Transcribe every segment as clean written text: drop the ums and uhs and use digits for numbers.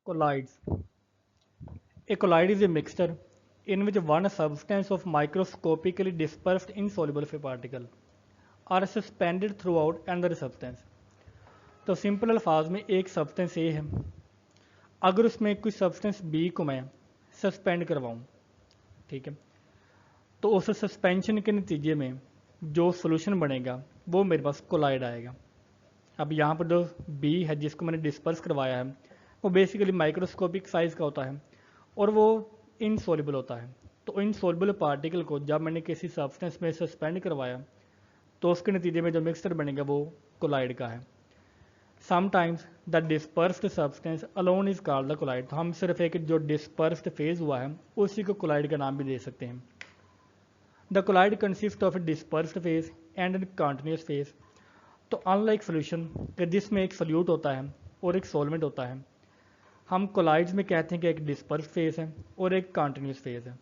Colloids. A colloid is a mixture in which one substance of microscopically dispersed insoluble particle are suspended throughout another substance. तो simple अल्फाज में एक substance ए है, अगर उसमें कोई सब्सटेंस बी को मैं सस्पेंड करवाऊँ, ठीक है, तो उस सस्पेंशन के नतीजे में जो सोल्यूशन बनेगा वो मेरे पास कोलाइड आएगा। अब यहाँ पर जो बी है जिसको मैंने डिस्पर्स करवाया है वो बेसिकली माइक्रोस्कोपिक साइज़ का होता है और वो इनसॉल्युबल होता है। तो इनसॉल्युबल पार्टिकल को जब मैंने किसी सब्सटेंस में सस्पेंड करवाया तो उसके नतीजे में जो मिक्सचर बनेगा वो कोलाइड का है। Sometimes the dispersed substance alone is called the colloid. तो हम सिर्फ एक जो डिस्पर्स्ड फेज हुआ है उसी को कोलाइड का नाम भी दे सकते हैं। The colloid consist of a dispersed phase and a continuous phase. तो अनलाइक सोल्यूशन जिसमें एक सोल्यूट होता है और एक सॉल्वेंट होता है, हम कोलाइड्स में कहते हैं कि एक डिस्पर्स फेज है और एक कॉन्टिन्यूस फेज है।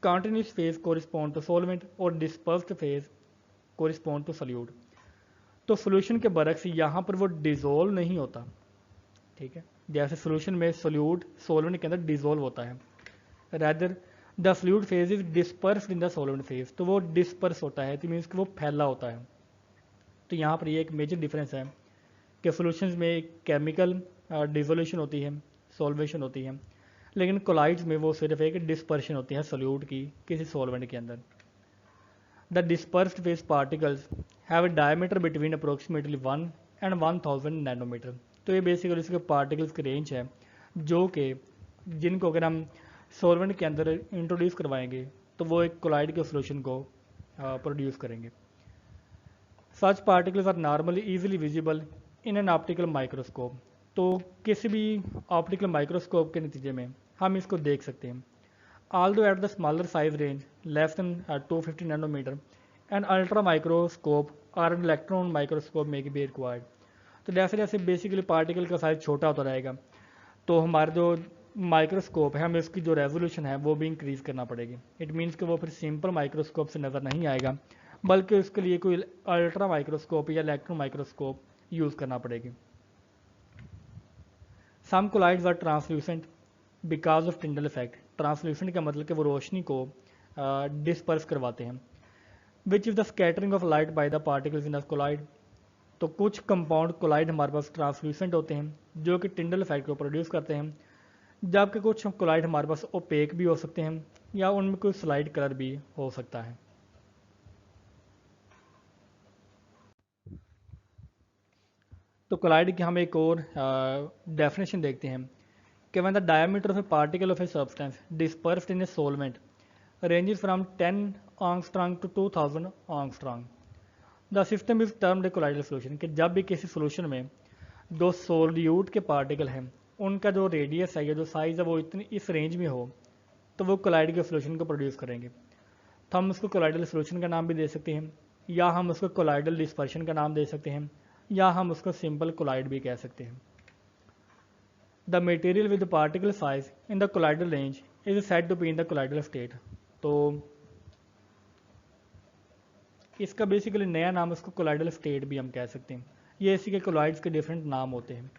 कॉन्टिन्यूस फेज कोरिस्पॉन्ड टू सॉल्वेंट और डिस्पर्स्ड फेज कोरिस्पॉन्ड टू सोल्यूट। तो सोल्यूशन के बरक्स यहाँ पर वो डिजोल्व नहीं होता, ठीक है, जैसे सोल्यूशन में सोल्यूट सॉल्वेंट के अंदर डिजोल्व होता है, rather the solute phase is dispersed in the solvent phase. तो वो डिस्पर्स होता है, तो मीन्स कि वो फैला होता है। तो यहाँ पर ये एक मेजर डिफरेंस है कि सोल्यूशन में केमिकल डिजोल्यूशन होती है, सॉल्वेशन होती है, लेकिन कोलाइड्स में वो सिर्फ एक डिस्पर्शन होती है सोल्यूट की किसी सॉल्वेंट के अंदर। The dispersed phase particles have a diameter between approximately 1 and 1000 nanometre. तो ये बेसिकली इसके पार्टिकल्स की रेंज है जो कि जिनको अगर हम सॉल्वेंट के अंदर इंट्रोड्यूस करवाएंगे तो वो एक कोलाइड के सोल्यूशन को प्रोड्यूस करेंगे। Such particles are normally easily visible in an optical microscope. तो किसी भी ऑप्टिकल माइक्रोस्कोप के नतीजे में हम इसको देख सकते हैं। Although at the smaller size range less than 250 nanometre and ultra microscope और एन इलेक्ट्रॉन माइक्रोस्कोप में बी रिक्वायर्ड। तो जैसे जैसे बेसिकली पार्टिकल का साइज छोटा होता रहेगा तो हमारा जो माइक्रोस्कोप है हमें उसकी जो रेजोल्यूशन है वो भी इंक्रीज करना पड़ेगी। इट मीन्स कि वो फिर सिंपल माइक्रोस्कोप से नज़र नहीं आएगा बल्कि उसके लिए कोई अल्ट्रा माइक्रोस्कोप या इलेक्ट्रॉन माइक्रोस्कोप यूज़ करना पड़ेगी। Some colloids are translucent because of Tyndall effect. Translucent का मतलब कि वो रोशनी को डिस्पर्स करवाते हैं। Which is the scattering of light by the particles in the colloid. तो कुछ कंपाउंड कोलाइड हमारे पास ट्रांसल्यूसेंट होते हैं जो कि टिंडल इफेक्ट को प्रोड्यूस करते हैं, जबकि कुछ कोलाइड हमारे पास ओपेक भी हो सकते हैं या उनमें कोई स्लाइड कलर भी हो सकता है। तो कोलाइड की हम एक और डेफिनेशन देखते हैं कि when the diameter of a particle of a substance dispersed in a solvent ranges from 10 angstrom to 2000 angstrom the system is termed a colloidal solution. कि जब भी किसी सोल्यूशन में दो सोल्यूट के पार्टिकल हैं उनका जो रेडियस है या जो साइज़ है वो इतनी इस रेंज में हो तो वो कोलाइड के सोल्यूशन को प्रोड्यूस करेंगे। तो हम उसको कोलाइडल सोल्यूशन का नाम भी दे सकते हैं या हम उसको कोलाइडल डिस्पर्शन का नाम दे सकते हैं या हम उसको सिंपल कोलाइड भी कह सकते हैं। The material with particle size in the colloidal range is said to be in the colloidal state. तो इसका बेसिकली नया नाम उसको कोलाइडल स्टेट भी हम कह सकते हैं। ये इसी के कोलाइड्स के डिफरेंट नाम होते हैं।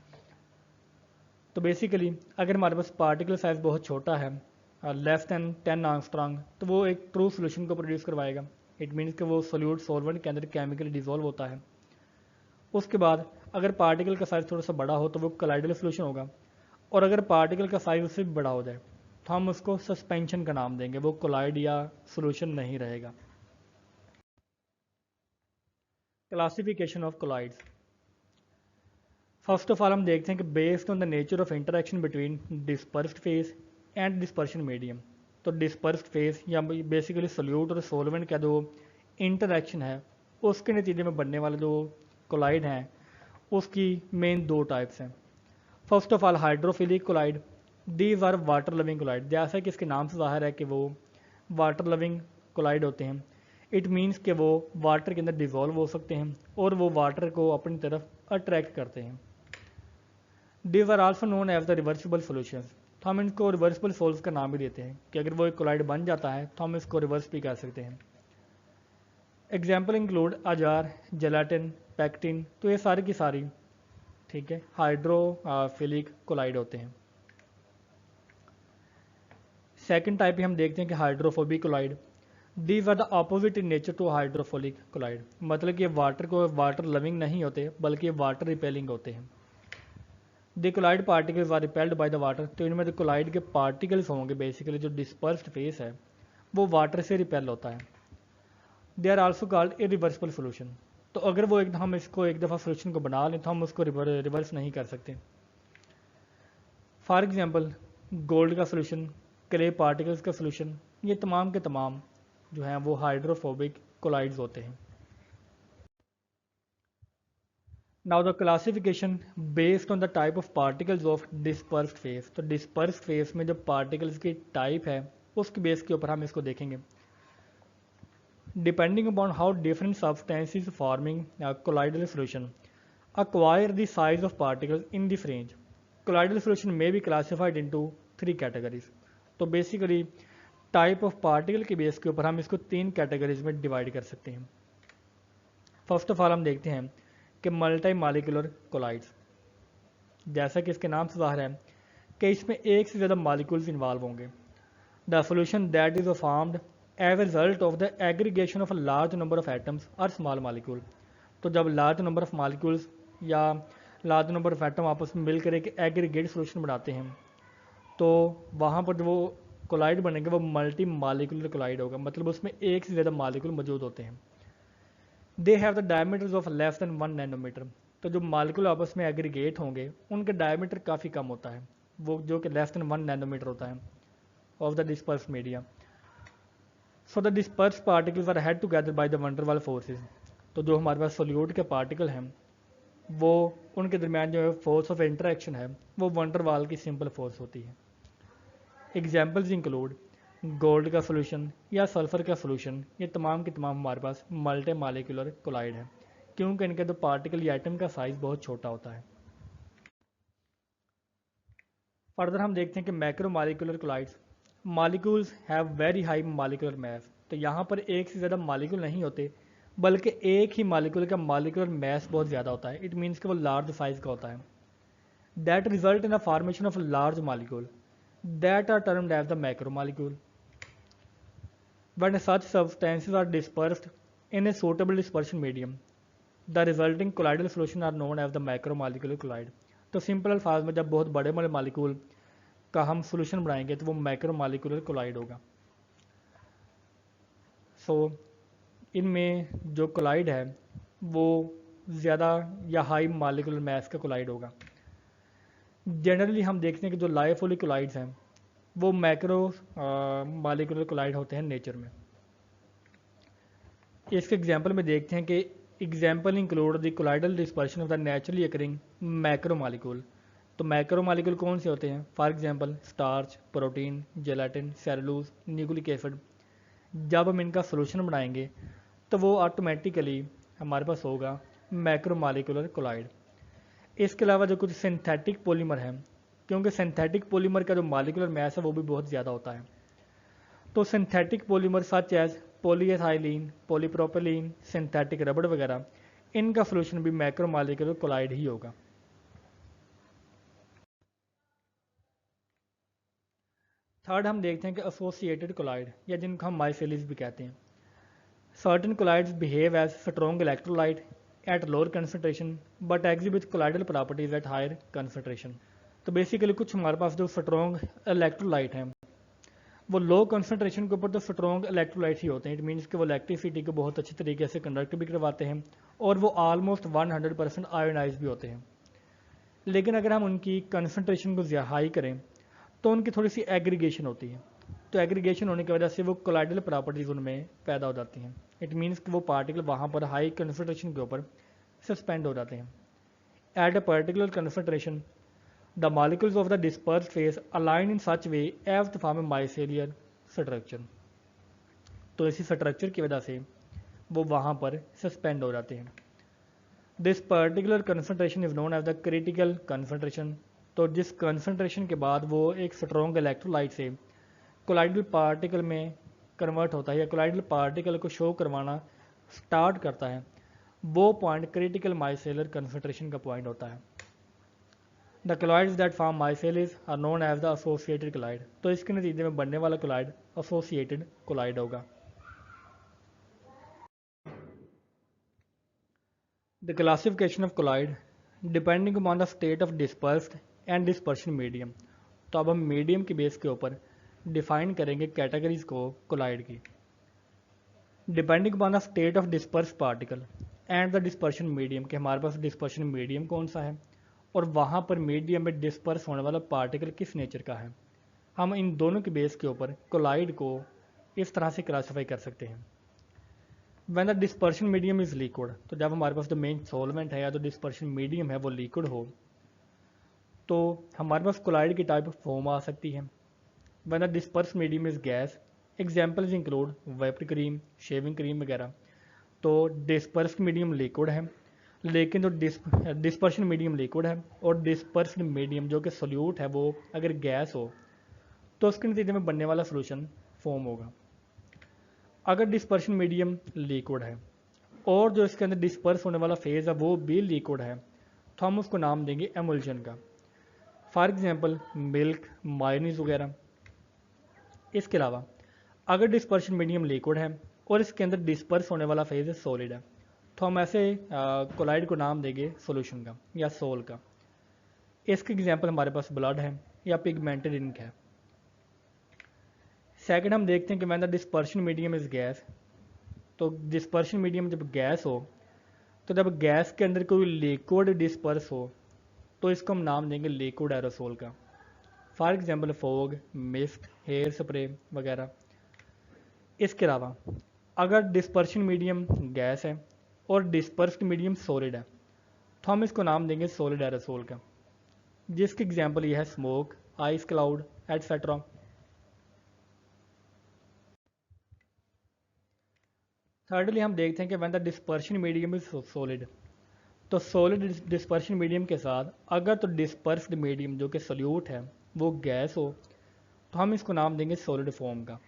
तो बेसिकली अगर हमारे पास पार्टिकल साइज बहुत छोटा है लेस दैन 10 एंगस्ट्रॉम तो वो एक ट्रू सोल्यूशन को प्रोड्यूस करवाएगा। इट मीन्स कि वो सोल्यूट सॉल्वेंट के अंदर केमिकली डिजोल्व होता है। उसके बाद अगर पार्टिकल का साइज थोड़ा सा बड़ा हो तो वो कोलाइडल सोल्यूशन होगा, और अगर पार्टिकल का साइज उससे भी बड़ा हो जाए तो हम उसको सस्पेंशन का नाम देंगे, वो कोलाइड या सोल्यूशन नहीं रहेगा। Classification of colloids. First of all हम देखते हैं कि based on the nature of interaction between dispersed phase and dispersion medium. तो डिस्पर्स्ड फेज या बेसिकली सोल्यूट और सॉल्वेंट का जो इंटरेक्शन है उसके नतीजे में बनने वाले जो कोलाइड हैं उसकी मेन दो टाइप्स हैं। First of all hydrophilic colloid, these are water loving colloid. जैसा कि इसके नाम से जाहिर है कि वो वाटर लविंग कोलाइड होते हैं। इट मीन्स कि वो वाटर के अंदर डिजोल्व हो सकते हैं और वो वाटर को अपनी तरफ अट्रैक्ट करते हैं। These are also known as the reversible solutions. तो हम इनको रिवर्सिबल सोल्स का नाम भी देते हैं कि अगर वो एक कोलाइड बन जाता है तो हम इसको रिवर्स भी कह सकते हैं। Example include agar, gelatin, pectin. तो ये सारी की सारी, ठीक है, हाइड्रोफिलिक कोलाइड होते हैं। सेकेंड टाइप हम देखते हैं कि hydrophobic colloid. These are the opposite in nature to hydrophilic colloid, मतलब कि वाटर लविंग नहीं होते बल्कि वाटर रिपेलिंग होते हैं। The colloid particles are repelled by the water, तो इनमें जो कोलाइड के पार्टिकल्स होंगे बेसिकली जो डिस्पर्स्ड फेस है वो वाटर से रिपेल होता है। They are also called irreversible solution, तो अगर वो हम इसको एक दफ़ा सोल्यूशन को बना लें तो हम उसको रिवर्स नहीं कर सकते। फॉर एग्जांपल गोल्ड का सोल्यूशन, क्ले पार्टिकल्स का सोल्यूशन, ये तमाम के तमाम जो हैं वो हाइड्रोफोबिक कोलाइड्स होते हैं। Now the classification based on the type of particles of dispersed phase, तो डिस्पर्स्ड फेस में जो पार्टिकल्स की टाइप है उसके बेस के ऊपर हम इसको देखेंगे। Depending upon how different substances forming a colloidal solution acquire the size of particles in this range, colloidal solution may be classified into 3 categories। तो बेसिकली टाइप ऑफ पार्टिकल के बेस के ऊपर हम इसको 3 कैटेगरीज में डिवाइड कर सकते हैं। फर्स्ट ऑफ ऑल हम देखते हैं कि मल्टी मालिकुलर कोलाइड्स, जैसा कि इसके नाम से ज़ाहिर है कि इसमें एक से ज़्यादा मालिक्यूल्स इन्वॉल्व होंगे। The solution that is formed as a result of the aggregation of a large number of atoms or small molecule, तो जब लार्ज नंबर ऑफ मालिक्यूल्स या लार्ज नंबर ऑफ एटम आपस में मिलकर एक एग्रीगेट सोल्यूशन बनाते हैं तो वहाँ पर जो वो कोलाइड बनेंगे वो मल्टी मालिकुलर कोलाइड होगा, मतलब उसमें एक से ज़्यादा मालिक्यूल मौजूद होते हैं। They have the diameters of less than 1 nanometre, तो जो मालिक्यूल आपस में एग्रीगेट होंगे उनका डायमीटर काफ़ी कम होता है, वो जो कि लेस देन 1 नैनोमीटर होता है of the disperse media. So the disperse particles are held together by the van der Waals forces, तो जो हमारे पास सोल्यूट के पार्टिकल हैं वो उनके दरमियान जो फोर्स ऑफ इंटरेक्शन है वो वंडरवाल की सिंपल फोर्स होती है। एग्जाम्पल्स इंक्लूड गोल्ड का सोल्यूशन या सल्फर का सोल्यूशन, ये तमाम के तमाम हमारे पास मल्टी मालिकुलर कोलाइड है क्योंकि इनके जो पार्टिकल या आइटम का साइज बहुत छोटा होता है। फर्दर हम देखते हैं कि macro molecular colloids, molecules have very high molecular mass, तो यहाँ पर एक से ज़्यादा मालिक्यूल नहीं होते बल्कि एक ही मालिक्यूल का मालिकुलर मैस बहुत ज़्यादा होता है। इट मीन्स कि वो लार्ज साइज का होता है। That result in the formation of large molecule that are termed as the macro molecule. When such substances are dispersed in a suitable dispersion medium the resulting colloidal solution are known as the macro molecular colloid. तो simple अल्फाज में जब बहुत बड़े बड़े molecule का हम solution बनाएंगे तो वो मैक्रो मालिकुलर कोलाइड होगा। सो इनमें जो कोलाइड है वो ज़्यादा या हाई मालिकुलर मैस का कोलाइड होगा। जनरली हम देखते हैं कि जो लाइफोलिक कोलाइड्स हैं वो मैक्रो मालिकुलर कोलाइड होते हैं नेचर में। इसके एग्जांपल में देखते हैं कि example include the colloidal dispersion of the naturally occurring macro molecule, तो मैक्रो मालिक्यूल कौन से होते हैं? For example starch, protein, gelatin, cellulose, nucleic acid. जब हम इनका सोल्यूशन बनाएंगे तो वो ऑटोमेटिकली हमारे पास होगा मैक्रो मालिकुलर कोलाइड। इसके अलावा जो कुछ सिंथेटिक पॉलीमर हैं, क्योंकि सिंथेटिक पॉलीमर का जो मालिकुलर मैस है वो भी बहुत ज़्यादा होता है, तो synthetic polymer such as polyethylene, polypropylene, synthetic रबड़ वगैरह, इनका सोल्यूशन भी मैक्रो मालिकुलर कोलाइड ही होगा। थर्ड हम देखते हैं कि एसोसिएटेड कोलाइड या जिनको हम माइसेलिस भी कहते हैं। Certain colloids behave as strong electrolyte at lower concentration but exhibit colloidal properties at higher concentration. तो बेसिकली कुछ हमारे पास जो स्ट्रॉन्ग इलेक्ट्रोलाइट हैं वो लो कंसंट्रेशन के ऊपर तो स्ट्रॉन्ग इलेक्ट्रोलाइट ही होते हैं। इट मीन्स कि वो इलेक्ट्रिसिटी को बहुत अच्छी तरीके से कंडक्ट भी करवाते हैं और वो ऑलमोस्ट 100% आयोनाइज भी होते हैं। लेकिन अगर हम उनकी कंसंट्रेशन को हाई करें तो उनकी थोड़ी सी एग्रीगेशन होती है, तो एग्रीगेशन होने की वजह से वो कोलाइडल प्रॉपर्टीज़ उनमें पैदा हो जाती हैं। इट मीन्स कि वो पार्टिकल वहाँ पर हाई कंसंट्रेशन के ऊपर सस्पेंड हो जाते हैं। At a particular concentration the molecules of the dispersed phase align in such way as the form a micellar structure, तो इसी स्ट्रक्चर की वजह से वो वहाँ पर सस्पेंड हो जाते हैं। This particular concentration is known as the critical concentration, तो जिस कंसंट्रेशन के बाद वो एक स्ट्रॉन्ग इलेक्ट्रोलाइट से कोलाइडल पार्टिकल में कन्वर्ट होता है या कोलाइडल पार्टिकल को शो करवाना स्टार्ट करता है, वो पॉइंट क्रिटिकल माइसेलर कंसंट्रेशन का पॉइंट होता है। The colloids that form micelles are known as the associated colloid. तो इसके नतीजे में बनने वाला कोलॉइड एसोसिएटेड कोलॉइड होगा। The classification of colloid depending upon the state of dispersed and dispersion medium. तो अब हम मीडियम के बेस के ऊपर डिफाइन करेंगे कैटेगरीज को कोलॉइड की। Depending upon the state of disperse particle and the dispersion medium, कि हमारे पास डिस्पर्शन मीडियम कौन सा है और वहाँ पर मीडियम में डिस्पर्स होने वाला पार्टिकल किस नेचर का है, हम इन दोनों के बेस के ऊपर कोलॉइड को इस तरह से क्लासीफाई कर सकते हैं। When the dispersion medium is liquid, तो जब हमारे पास जो मेन सॉल्वेंट है या तो डिस्पर्शन मीडियम है वो लिक्विड हो, तो हमारे पास कोलॉइड की टाइप फॉर्म आ सकती है। When the disperse medium is gas, examples include vapour cream, shaving cream वगैरह। तो डिस्पर्स्ड मीडियम लिक्विड है, लेकिन जो डिस्पर्शन मीडियम लिक्विड है और डिस्पर्स्ड मीडियम जो कि सोल्यूट है वो अगर गैस हो तो उसके नतीजे में बनने वाला सोल्यूशन फॉर्म होगा। अगर डिस्पर्शन मीडियम लिक्विड है और जो इसके अंदर डिस्पर्स होने वाला फेज है वो भी लिक्विड है, तो हम उसको नाम देंगे एमल्शन का। फॉर एग्जांपल मिल्क, मायोनीज वगैरह। इसके अलावा अगर डिस्पर्शन मीडियम लिक्विड है और इसके अंदर डिस्पर्स होने वाला फेज सॉलिड है, तो हम ऐसे कोलॉइड को नाम देंगे सॉल्यूशन का या सोल का। इसके एग्जांपल हमारे पास ब्लड है या पिगमेंटेड इंक है। सेकंड हम देखते हैं कि when the dispersion medium is gas, तो डिस्पर्शन मीडियम जब गैस हो, तो जब गैस के अंदर कोई लिक्विड डिस्पर्स हो तो इसको हम नाम देंगे लिक्विड एरोसोल का। For example fog, mist, hair spray वगैरह। इसके अलावा अगर डिस्पर्शन मीडियम गैस है और डिस्पर्स्ड मीडियम सॉलिड है, तो हम इसको नाम देंगे सॉलिड एरोसोल का, जिसकी एग्जांपल ये है smoke, ice cloud etcetera. Thirdly हम देखते हैं कि when the dispersion medium is solid, तो सॉलिड डिस्पर्शन मीडियम के साथ अगर तो डिस्पर्स्ड मीडियम जो कि सोल्यूट है वो गैस हो, तो हम इसको नाम देंगे सॉलिड फॉर्म का।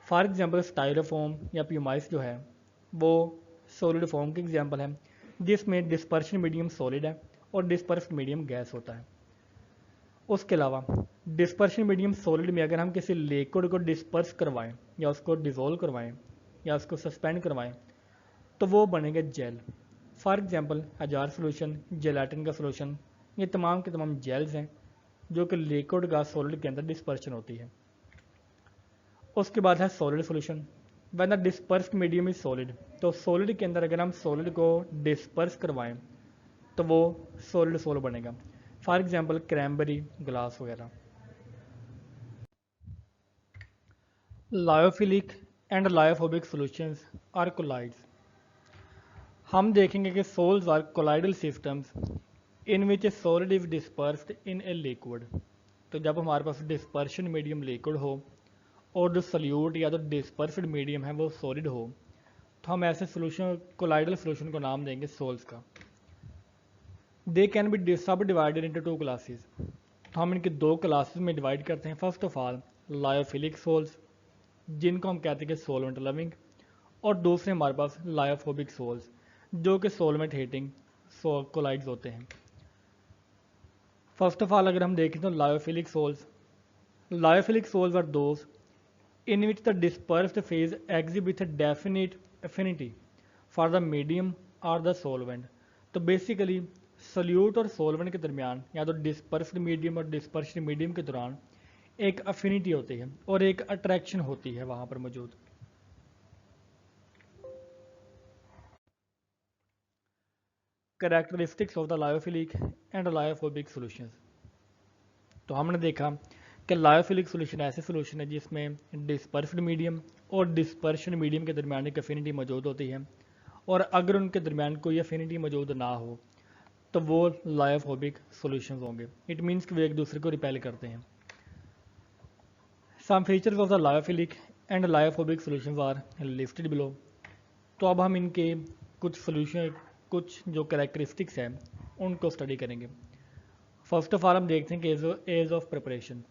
फॉर एग्जांपल स्टाइरोफोम या प्यूमाइस जो है वो सॉलिड फॉर्म के एग्जांपल है, जिसमें डिस्पर्शन मीडियम सॉलिड है और डिस्पर्स्ड मीडियम गैस होता है। उसके अलावा डिस्पर्शन मीडियम सॉलिड में अगर हम किसी लिक्विड को डिस्पर्स करवाएं या उसको डिज़ोल्व करवाएं या उसको सस्पेंड करवाएं, तो वो बनेगा gel. For example agar solution, gelatin का सोल्यूशन, ये तमाम के तमाम जेल्स हैं जो कि लिक्विड का सॉलिड के अंदर डिस्पर्शन होती है। उसके बाद है solid solution. When the dispersed medium is solid, तो सॉलिड के अंदर अगर हम सॉलिड को डिस्पर्स करवाएं तो वो सॉलिड सोल बनेगा। फॉर एग्जांपल क्रैनबेरी, ग्लास वगैरह। Lyophilic and lyophobic solutions are colloids. हम देखेंगे कि sols are colloidal systems in which a solid is dispersed in a liquid. तो जब हमारे पास डिस्पर्शन मीडियम लिक्विड हो और जो सल्यूट या तो डिस्पर्स्ड मीडियम है वो सॉलिड हो, तो हम ऐसे सोल्यूशन कोलाइडल सोल्यूशन को नाम देंगे सोल्स का। They can be subdivided into two classes. तो हम इनके दो क्लासेस में डिवाइड करते हैं। First of all lyophilic sols, जिनको हम कहते हैं कि सोलवेंट लविंग, और दूसरे हमारे पास लायोफोबिक सोल्स जो कि सोलवेंट हेटिंग कोलाइड्स होते हैं। फर्स्ट ऑफ ऑल अगर हम देखें तो lyophilic sols are those in which the dispersed phase exhibits a definite affinity for the medium or the solvent। तो बेसिकली सोल्यूट और सोलवेंट के दरमियान या तो डिस्पर्स्ड मीडियम और डिस्पर्स्ड मीडियम के दौरान एक अफिनिटी होती है और एक अट्रैक्शन होती है वहाँ पर मौजूद। Characteristics of the lyophilic and lyophobic solutions. तो हमने देखा कि लायोफिलिक सॉल्यूशन ऐसे सॉल्यूशन है जिसमें डिस्पर्स्ड मीडियम और डिस्पर्शन मीडियम के दरमियान एक अफिनिटी मौजूद होती है, और अगर उनके दरमियान कोई अफिनिटी मौजूद ना हो तो वो लायोफोबिक सॉल्यूशंस होंगे। इट मीन्स कि वे एक दूसरे को रिपेल करते हैं। Some features of the lyophilic and lyophobic solutions are listed below. तो अब हम इनके कुछ जो कैरेक्टरिस्टिक्स हैं उनको स्टडी करेंगे। फर्स्ट ऑफ ऑल हम देखते हैं कि ease of preparation.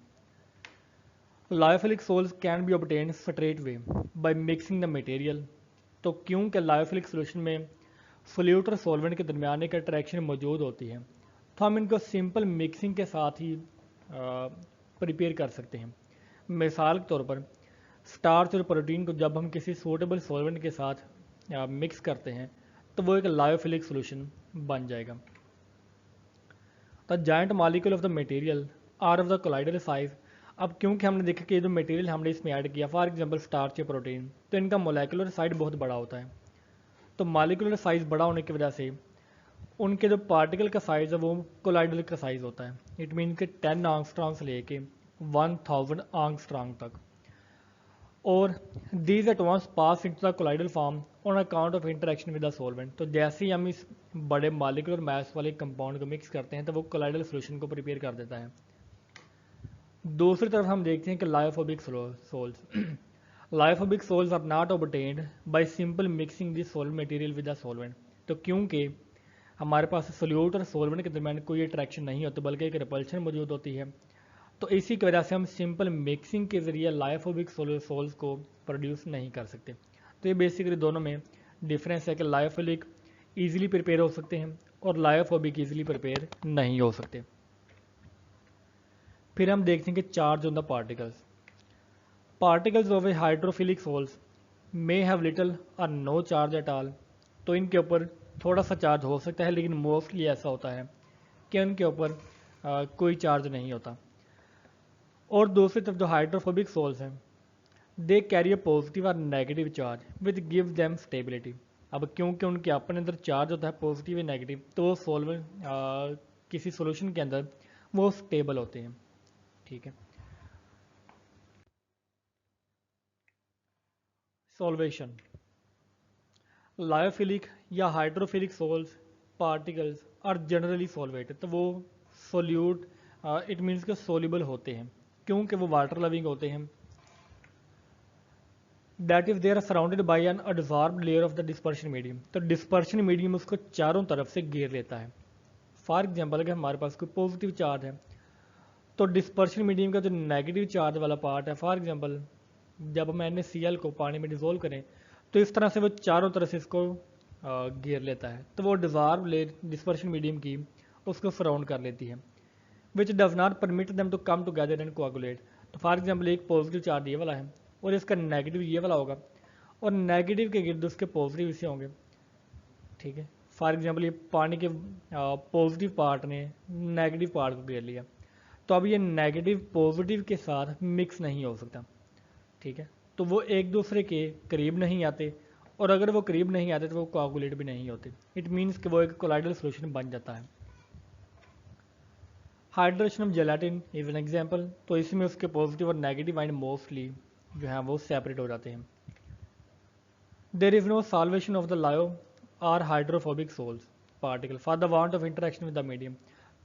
Lyophilic sols can be obtain straight way by mixing the material. तो क्योंकि लायोफिलिक सोल्यूशन में सोल्यूट और सॉल्वेंट के दरमियान एक अट्रैक्शन मौजूद होती है, तो हम इनको सिंपल मिक्सिंग के साथ ही प्रिपेयर कर सकते हैं। मिसाल के तौर पर स्टार्च और प्रोटीन को जब हम किसी सूटेबल सॉल्वेंट के साथ मिक्स करते हैं तो वो एक लायोफिलिक सॉल्यूशन बन जाएगा। The giant molecule of the material are of the colloidal size. अब क्योंकि हमने देखा कि ये जो मटेरियल हमने इसमें ऐड किया, फॉर एग्जांपल स्टार्च या प्रोटीन, तो इनका मोलेकुलर साइज बहुत बड़ा होता है। तो मॉलिक्यूलर साइज बड़ा होने की वजह से उनके जो पार्टिकल का साइज़ है वो कोलाइडल का साइज़ होता है। इट मीन कि 10 आंगस्ट्रॉन्ग से लेके 1000 आंगस्ट्रॉन्ग तक। और these atoms pass into the colloidal form on account of interaction with the solvent. तो जैसे ही हम इस बड़े मॉलिक्यूलर मास वाले कंपाउंड को मिक्स करते हैं तो वो कोलाइडल सॉल्यूशन को प्रिपेयर कर देता है। दूसरी तरफ हम देखते हैं कि lyophobic sols lyophobic sols are not obtained by simple mixing this solid material with the solvent. तो क्योंकि हमारे पास सोल्यूट और सॉल्वेंट के दरमियान कोई अट्रैक्शन नहीं होती बल्कि एक रिपल्शन मौजूद होती है, तो इसी की वजह से हम सिंपल मिक्सिंग के ज़रिए लायोफोबिक सोल्स को प्रोड्यूस नहीं कर सकते। तो ये बेसिकली दोनों में डिफरेंस है कि लायोफिलिक ईजिली प्रिपेयर हो सकते हैं और लायोफोबिक ईजिली प्रिपेयर नहीं हो सकते। फिर हम देखते हैं कि charge on the particles. Particles of a hydrophilic sols may have little और नो चार्ज एट ऑल। तो इनके ऊपर थोड़ा सा चार्ज हो सकता है, लेकिन मोस्टली ऐसा होता है कि उनके ऊपर कोई चार्ज नहीं होता। और दूसरी तरफ जो हाइड्रोफोबिक सोल्स हैं, दे कैरी अ पॉजिटिव और negative charge which give them stability. अब क्योंकि उनके अपने अंदर चार्ज होता है पॉजिटिव या नेगेटिव, तो वो सॉल्वेंट किसी सॉल्यूशन के अंदर वो स्टेबल होते हैं। ठीक है। सॉल्वेशन। लायोफिलिक या hydrophilic sols particles are generally solvated. तो वो सोल्यूट इट मीन्स के सोल्यूबल होते हैं क्योंकि वो वाटर लविंग होते हैं। That is they are surrounded by an adsorb layer of the dispersion medium. तो डिस्पर्शन मीडियम उसको चारों तरफ से घेर लेता है। फॉर एग्जाम्पल अगर हमारे पास कोई पॉजिटिव चार्ज है तो डिस्पर्शन मीडियम का जो नेगेटिव चार्ज वाला पार्ट है, फॉर एग्जाम्पल जब हम NaCl को पानी में डिजोल्व करें तो इस तरह से वो चारों तरफ से इसको घेर लेता है। तो वो डिजॉर्ब लेयर डिस्पर्शन मीडियम की उसको सराउंड कर लेती है, which does not permit them to come together and coagulate. तो फॉर एग्जाम्पल एक पॉजिटिव चार्ज ये वाला है और इसका नेगेटिव ये वाला होगा और नेगेटिव के गिर्द उसके पॉजिटिव इसे होंगे। ठीक है। फॉर एग्जाम्पल ये पानी के पॉजिटिव पार्ट ने नेगेटिव पार्ट को घेर लिया, तो अब ये नेगेटिव पॉजिटिव के साथ मिक्स नहीं हो सकता। ठीक है। तो वो एक दूसरे के करीब नहीं आते, और अगर वो करीब नहीं आते तो वो कोआगुलेट भी नहीं होते। इट मीन्स कि वो एक कोलाइडल सॉल्यूशन बन जाता है। Hydration of gelatin is an example. तो इसमें उसके पॉजिटिव और नेगेटिव आयन मोस्टली जो है वो सेपरेट हो जाते हैं। There is no solvation of the lyo or hydrophobic sols particle for the want of interaction with the medium.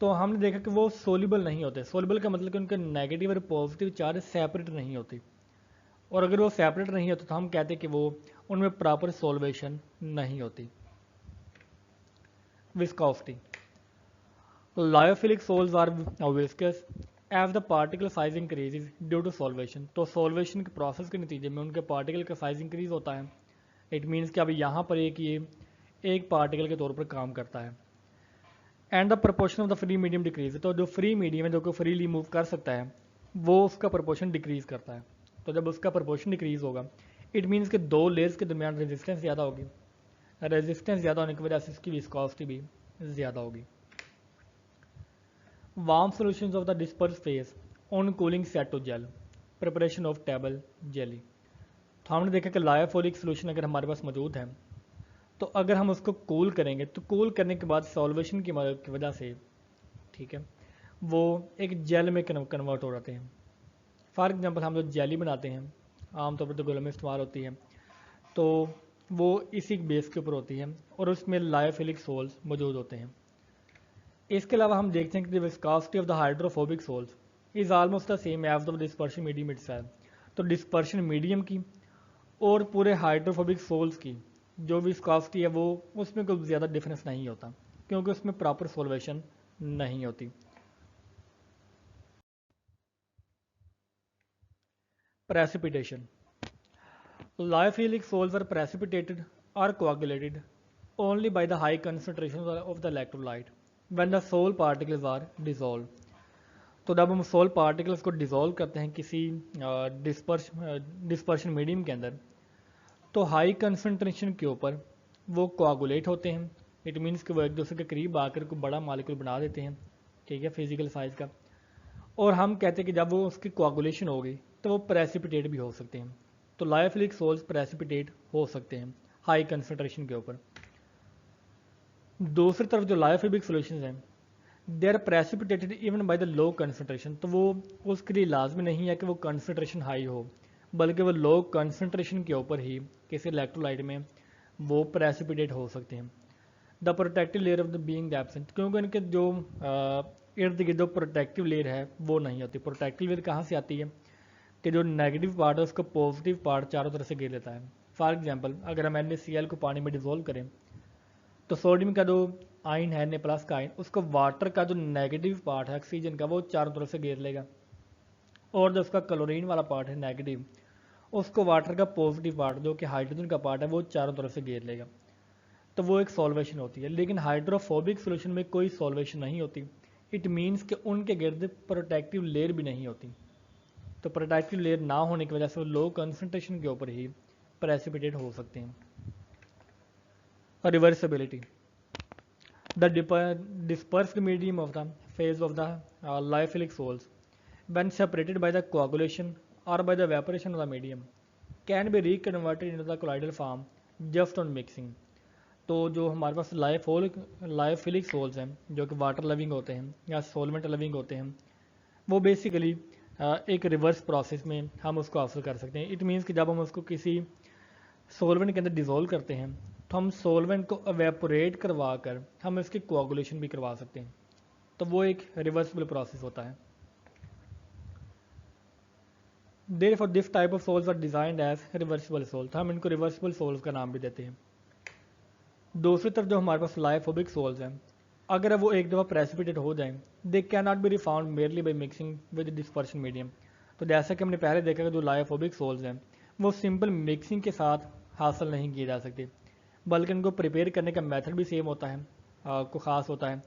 तो हमने देखा कि वो सोल्यूबल नहीं होते। सोल्यूबल का मतलब कि उनके नेगेटिव और पॉजिटिव चार्ज सेपरेट नहीं होते, और अगर वो सेपरेट नहीं होते तो हम कहते हैं कि वो उनमें प्रॉपर सोल्वेशन नहीं होती। Viscosity. Lyophilic sols are viscous as the particle size increases due to solvation. तो सॉल्वेशन के प्रोसेस के नतीजे में उनके पार्टिकल का साइज इंक्रीज होता है। इट मीन्स कि अब यहाँ पर ये एक पार्टिकल के तौर पर काम करता है। And the proportion of the free medium decrease. तो जो फ्री मीडियम है जो को फ्रीली मूव कर सकता है वो उसका प्रपोर्शन डिक्रीज करता है। तो जब उसका प्रपोर्शन डिक्रीज होगा इट मीन्स कि दो लेयर्स के दरमियान रेजिस्टेंस ज़्यादा होगी। रेजिस्टेंस ज़्यादा होने की वजह से इसकी विस्कोसिटी भी ज़्यादा होगी। Warm solutions of the disperse phase on cooling set to gel preparation of table jelly. तो हमने देखा कि लायोफिलिक सॉल्यूशन अगर हमारे पास मौजूद है तो अगर हम उसको कूल करेंगे तो कूल करने के बाद सॉल्वेशन की वजह से, ठीक है, वो एक जेल में कन्वर्ट हो जाते हैं। फॉर एग्जांपल हम जो जेली बनाते हैं आमतौर पर तो गलों में इस्तेमाल होती है, तो वो इसी बेस के ऊपर होती है और उसमें लायोफिलिक सोल्स मौजूद होते हैं। इसके अलावा हम देखते हैं कि the viscosity of the hydrophobic sols is almost the same as the dispersion medium itself. तो डिस्पर्शन मीडियम की और पूरे हाइड्रोफोबिक सोल्स की जो विस्कोसिटी है वो उसमें कोई ज़्यादा डिफरेंस नहीं होता क्योंकि उसमें प्रॉपर सॉल्वेशन नहीं होती। Precipitation. Lyophilic sols are precipitated or coagulated only by the high concentration of the electrolyte when the sol particles are dissolve. तो जब हम सोल पार्टिकल्स को डिसॉल्व करते हैं किसी डिस्पर्शन मीडियम के अंदर, तो हाई कंसनट्रेशन के ऊपर वो कोआगुलेट होते हैं। इट मीन्स कि वो एक दूसरे के करीब आकर को बड़ा मालिक्यूल बना देते हैं, ठीक है, फिजिकल साइज का। और हम कहते हैं कि जब वो उसकी कोआगुलेशन होगी तो वो प्रेसिपिटेट भी हो सकते हैं। तो लायोफिलिक सोल्स प्रेसिपिटेट हो सकते हैं हाई कंसनट्रेशन के ऊपर। दूसरी तरफ जो लायोफिलिक सॉल्यूशंस हैं, they are precipitated even by the low concentration. तो वो उसके लिए लाजमी नहीं है कि वो कंसनट्रेशन हाई हो, बल्कि वो लो कंसनट्रेशन के ऊपर ही किसी इलेक्ट्रोलाइट में वो प्रेसिपिटेट हो सकते हैं। The protective layer of the being absent, क्योंकि उनके जो इर्द गिर्द जो प्रोटेक्टिव लेयर है वो नहीं होती। प्रोटेक्टिव लेयर कहाँ से आती है कि जो नेगेटिव पार्ट है उसको पॉजिटिव पार्ट चारों तरफ से घेर लेता है। फॉर एग्जाम्पल, अगर हम NaCl को पानी में डिजोल्व करें तो सोडियम का जो आयन है Na प्लस का आयन, उसको वाटर का जो नेगेटिव पार्ट है ऑक्सीजन का वो चारों तरफ से घेर लेगा, और जो उसका क्लोरीन वाला पार्ट है नेगेटिव, उसको वाटर का पॉजिटिव पार्ट जो कि हाइड्रोजन का पार्ट है वो चारों तरफ से घेर लेगा। तो वो एक सॉल्वेशन होती है। लेकिन हाइड्रोफोबिक सोल्यूशन में कोई सॉल्वेशन नहीं होती। इट मीन्स कि उनके गिर्द प्रोटेक्टिव लेयर भी नहीं होती। तो प्रोटेक्टिव लेयर ना होने की वजह से वो लो कंसनट्रेशन के ऊपर ही प्रेसिपिटेट हो सकते हैं। Reversibility, the dispersed medium of the phase of the lyophilic sols when separated by the coagulation or by the evaporation of the medium can be reconverted into the colloidal form just on mixing। तो जो हमारे पास lyophilic souls हैं जो कि water loving होते हैं या solvent loving होते हैं, वो बेसिकली एक रिवर्स प्रोसेस में हम उसको हासिल कर सकते हैं। इट मीन्स कि जब हम उसको किसी सोलवेंट के अंदर डिजोल्व करते हैं तो हम सोलवेंट को एवेपोरेट करवा कर हम इसकी कोआगुलेशन भी करवा सकते हैं। तो वो एक रिवर्सिबल प्रोसेस होता है। Therefore this type of sols are designed as reversible sols. हम इनको रिवर्सिबल सोल्स का नाम भी देते हैं। दूसरी तरफ जो हमारे पास लायोफोबिक सोल्स हैं, अगर वो एक दफ़ा प्रेसिपिटेट हो जाएं, they can not be refound merely by mixing with dispersion medium. तो जैसा कि हमने पहले देखा कि जो लायोफोबिक सोल्स हैं वो सिंपल मिक्सिंग के साथ हासिल नहीं किए जा सकते, बल्कि उनको प्रिपेयर करने का मेथड भी सेम होता है, को ख़ास होता है।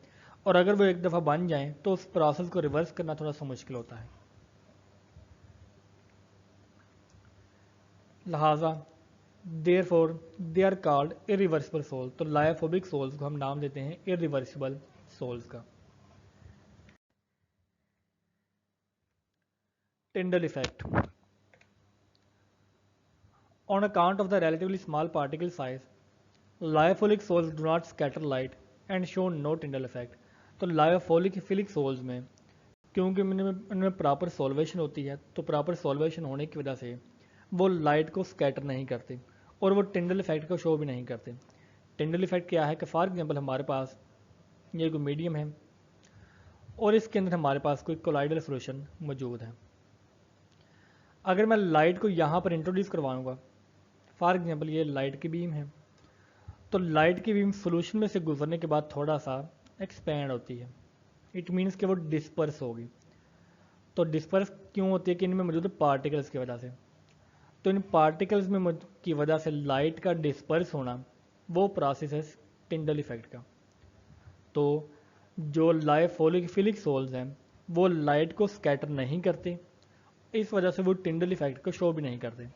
और अगर वो एक दफ़ा बन जाएं तो उस प्रोसेस को रिवर्स करना थोड़ा सा मुश्किल होता है। लिहाजा therefore they are called irreversible sols. तो लायोफोबिक सोल्स को हम नाम देते हैं इरिवर्सिबल सोल्स का। Tyndall effect, on account of the relatively small particle size, lyophilic sols do not scatter light and show no Tyndall effect। तो lyophilic souls में क्योंकि उनमें प्रॉपर सॉल्वेशन होती है, तो प्रॉपर सॉल्वेशन होने की वजह से वो लाइट को स्कैटर नहीं करते और वो टिंडल इफेक्ट को शो भी नहीं करते। टिंडल इफेक्ट क्या है कि फॉर एग्जांपल हमारे पास ये कोई मीडियम है और इसके अंदर हमारे पास कोई कोलाइडल सॉल्यूशन मौजूद है। अगर मैं लाइट को यहाँ पर इंट्रोड्यूस करवाऊँगा, फॉर एग्जांपल ये लाइट की बीम है, तो लाइट की बीम सोल्यूशन में से गुजरने के बाद थोड़ा सा एक्सपैंड होती है। इट मीन्स कि वो डिस्पर्स होगी। तो डिस्पर्स क्यों होती है कि इनमें मौजूद पार्टिकल्स की वजह से। तो इन पार्टिकल्स में की वजह से लाइट का डिस्पर्स होना वो प्रोसेस है टिंडल इफेक्ट का। तो जो लायोफिलिक सोल्स हैं वो लाइट को स्कैटर नहीं करते, इस वजह से वो टिंडल इफेक्ट को शो भी नहीं करते।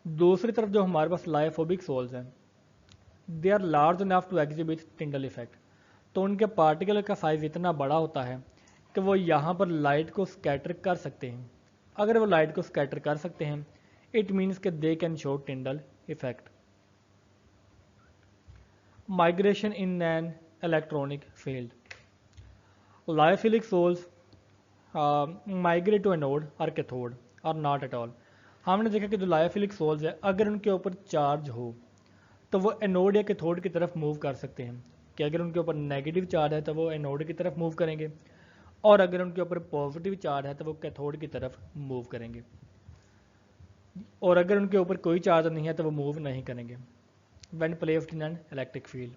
दूसरी तरफ जो हमारे पास लायोफोबिक सोल्स हैं, they are large enough to exhibit Tyndall effect. तो उनके पार्टिकल का साइज इतना बड़ा होता है कि वो यहाँ पर लाइट को स्कैटर कर सकते हैं। अगर वो लाइट को स्कैटर कर सकते हैं, इट मीन्स कि they can show Tyndall effect. Migration in an electronic field, lyophilic sols migrate to anode और कैथोड और नॉट एट ऑल। हमने देखा कि जो लायोफिलिक सोल्स है अगर उनके ऊपर चार्ज हो तो वो एनोड या कैथोड की तरफ मूव कर सकते हैं। कि अगर उनके ऊपर नेगेटिव चार्ज है तो वो एनोड की तरफ मूव करेंगे, और अगर उनके ऊपर पॉजिटिव चार्ज है तो वो कैथोड की तरफ मूव करेंगे, और अगर उनके ऊपर कोई चार्ज नहीं है तो वो मूव नहीं करेंगे when placed in an electric field.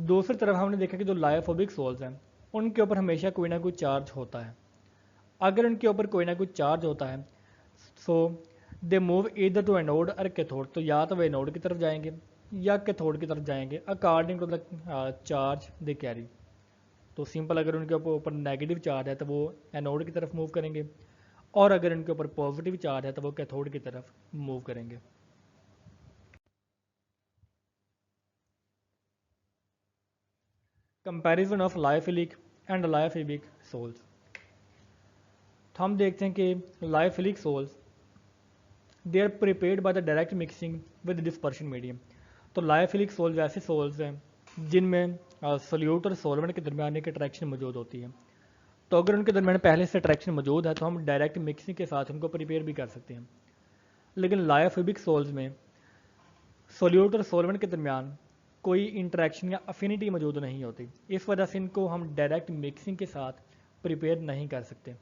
दूसरी तरफ हमने देखा कि जो लायोफोबिक सोल्स हैं उनके ऊपर हमेशा कोई ना कोई चार्ज होता है। अगर उनके ऊपर कोई ना कोई चार्ज होता है, so they move either to anode और कैथोड। तो या तो वो एनोड की तरफ जाएंगे या कैथोड की तरफ जाएंगे according to the charge they carry. तो सिंपल, अगर उनके ऊपर नेगेटिव चार्ज है तो वो एनोड की तरफ मूव करेंगे, और अगर उनके ऊपर पॉजिटिव चार्ज है तो वो कैथोड की तरफ मूव करेंगे। Comparison of lyophilic and lyophilic sols. तो हम देखते हैं कि lyophilic sols they are prepared by the direct mixing with dispersion medium. तो लायोफिलिक सोल्स ऐसे सोल्स हैं जिनमें सोल्यूट और सॉल्वेंट के दरमियान एक अट्रैक्शन मौजूद होती है। तो अगर उनके दरमियान पहले से अट्रैक्शन मौजूद है तो हम डायरेक्ट मिक्सिंग के साथ उनको प्रिपेयर भी कर सकते हैं। लेकिन लायोफिलिक सोल्स में सोल्यूट और सॉल्वेंट के दरमियान कोई इंटरेक्शन या अफिनिटी मौजूद नहीं होती, इस वजह से इनको हम डायरेक्ट मिक्सिंग के साथ प्रिपेयर नहीं कर सकते।